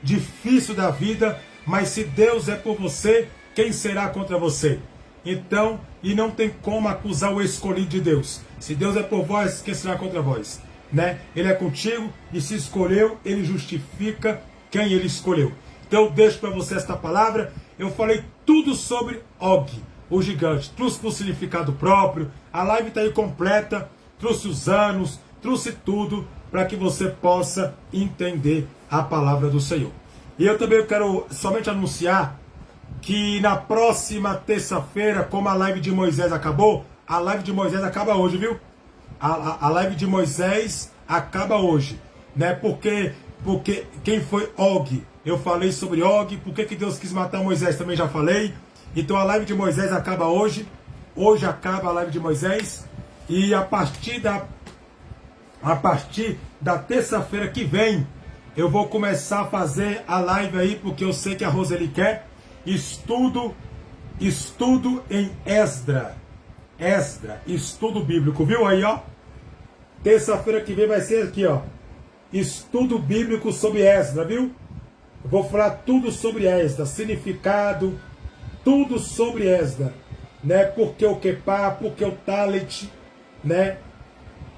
difíceis da vida. Mas se Deus é por você, quem será contra você? Então, e não tem como acusar o escolhido de Deus. Se Deus é por vós, quem será contra vós? Ele é contigo, e se escolheu, ele justifica quem ele escolheu. Então eu deixo para você esta palavra. Eu falei tudo sobre Og, o gigante. Trouxe o significado próprio. A live está aí completa. Trouxe os anos, trouxe tudo para que você possa entender a palavra do Senhor. E eu também quero somente anunciar que na próxima terça-feira, como a live de Moisés acabou, a live de Moisés acaba hoje, viu? A live de Moisés acaba hoje, Porque quem foi Og? Eu falei sobre Og, por que Deus quis matar Moisés, também já falei. Então a live de Moisés acaba hoje. Hoje acaba a live de Moisés. E a partir da terça-feira que vem, eu vou começar a fazer a live aí, porque eu sei que a Roseli quer. Estudo em Esdra, estudo bíblico, viu aí, ó? Terça-feira que vem vai ser aqui, ó. Estudo bíblico sobre Esdra, viu? Eu vou falar tudo sobre Esdra, significado, tudo sobre Esdra, Porque o Kepá, porque o Talit,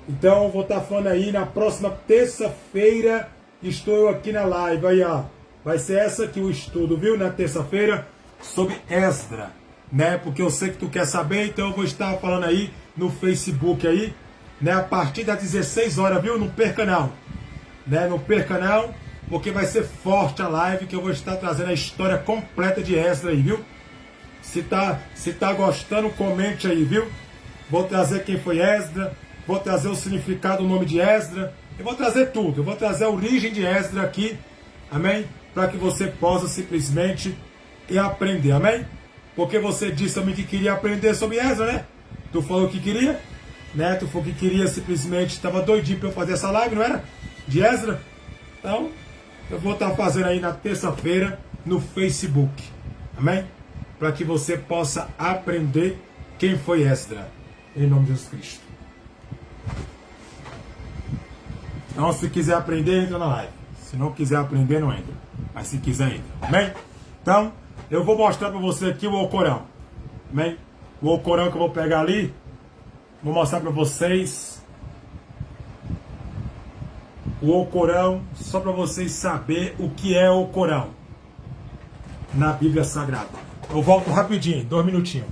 Então eu vou estar falando aí na próxima terça-feira. Estou eu aqui na live, aí, ó. Vai ser essa aqui o estudo, viu? Na terça-feira, sobre Esdra, Porque eu sei que tu quer saber, então eu vou estar falando aí no Facebook aí, A partir das 16 horas, viu? Não perca não, Não perca não, porque vai ser forte a live, que eu vou estar trazendo a história completa de Esdra aí, viu? Se tá gostando, comente aí, viu? Vou trazer quem foi Esdra, vou trazer o significado do nome de Esdra, eu vou trazer tudo, eu vou trazer a origem de Esdra aqui, amém? Para que você possa simplesmente aprender, amém? Porque você disse também que queria aprender sobre Esdra, Tu falou que queria, Tu falou que queria simplesmente, estava doidinho para eu fazer essa live, não era? De Esdra. Então, eu vou estar fazendo aí na terça-feira no Facebook, amém? Para que você possa aprender quem foi Esdra, em nome de Jesus Cristo. Então, se quiser aprender, entra na live. Se não quiser aprender, não entra. Mas se quiser, entra. Amém? Então, eu vou mostrar para você aqui o Alcorão. Amém? O Alcorão que eu vou pegar ali. Vou mostrar para vocês. O Alcorão, só para vocês saberem o que é o Alcorão na Bíblia Sagrada. Eu volto rapidinho, 2 minutinhos.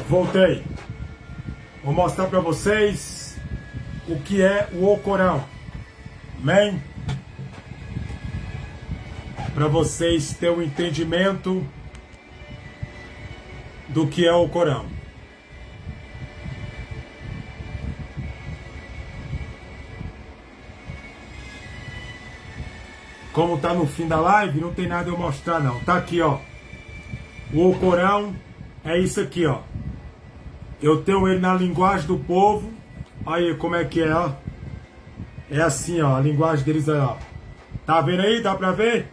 Voltei. Vou mostrar para vocês o que é o Alcorão. Amém? Para vocês terem um entendimento do que é o Alcorão. Como tá no fim da live, não tem nada eu mostrar não. Tá aqui, ó. O Alcorão é isso aqui, ó. Eu tenho ele na linguagem do povo. Aí como é que é, ó. É assim, ó, a linguagem deles aí, ó. Tá vendo aí? Dá pra ver?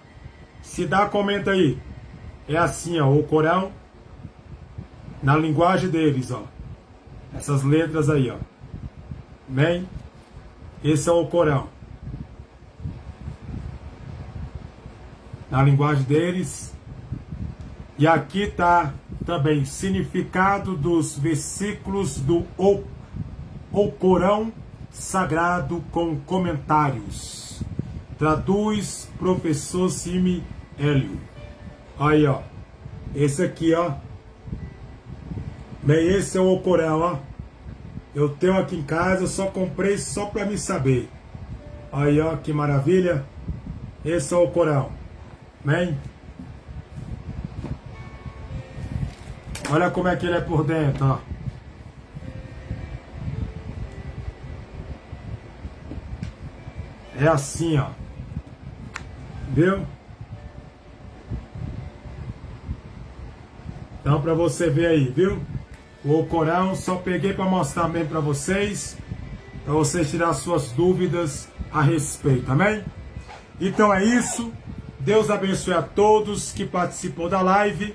Se dá, comenta aí. É assim, ó, o Corão. Na linguagem deles, ó. Essas letras aí, ó. Amém? Esse é o Corão. Na linguagem deles. E aqui tá também significado dos versículos do o Corão Sagrado com comentários. Traduz professor Simi Hélio. Aí, ó. Esse aqui, ó. Bem, esse é o Corão, ó. Eu tenho aqui em casa, eu só comprei só para me saber. Aí, ó, que maravilha. Esse é o Corão. Bem. Olha como é que ele é por dentro, ó. É assim, ó. Viu? Então, para você ver aí, viu? O Corão, só peguei para mostrar mesmo para vocês tirar suas dúvidas a respeito, amém? Então é isso. Deus abençoe a todos que participou da live.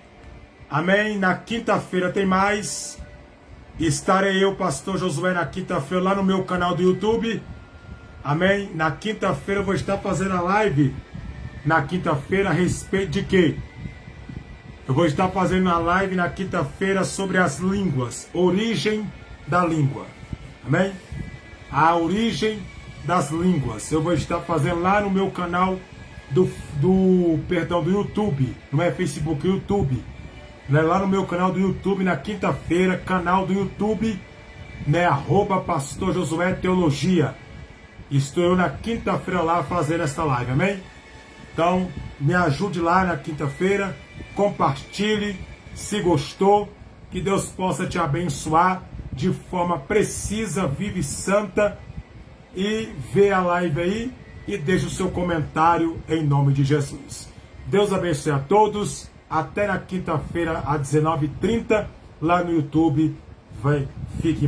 Amém? Na quinta-feira tem mais. Estarei eu, pastor Josué, na quinta-feira lá no meu canal do YouTube. Amém? Na quinta-feira eu vou estar fazendo a live. Na quinta-feira a respeito de quê? Eu vou estar fazendo uma live na quinta-feira sobre as línguas. Origem da língua. Amém? A origem das línguas. Eu vou estar fazendo lá no meu canal do YouTube. Não é Facebook, YouTube. Né? Lá no meu canal do YouTube, na quinta-feira, canal do YouTube, né? @Pastor Josué Teologia. Estou eu na quinta-feira lá fazendo essa live, amém? Então, me ajude lá na quinta-feira, compartilhe, se gostou, que Deus possa te abençoar de forma precisa, viva e santa, e vê a live aí e deixe o seu comentário em nome de Jesus. Deus abençoe a todos, até na quinta-feira às 19h30, lá no YouTube. Fique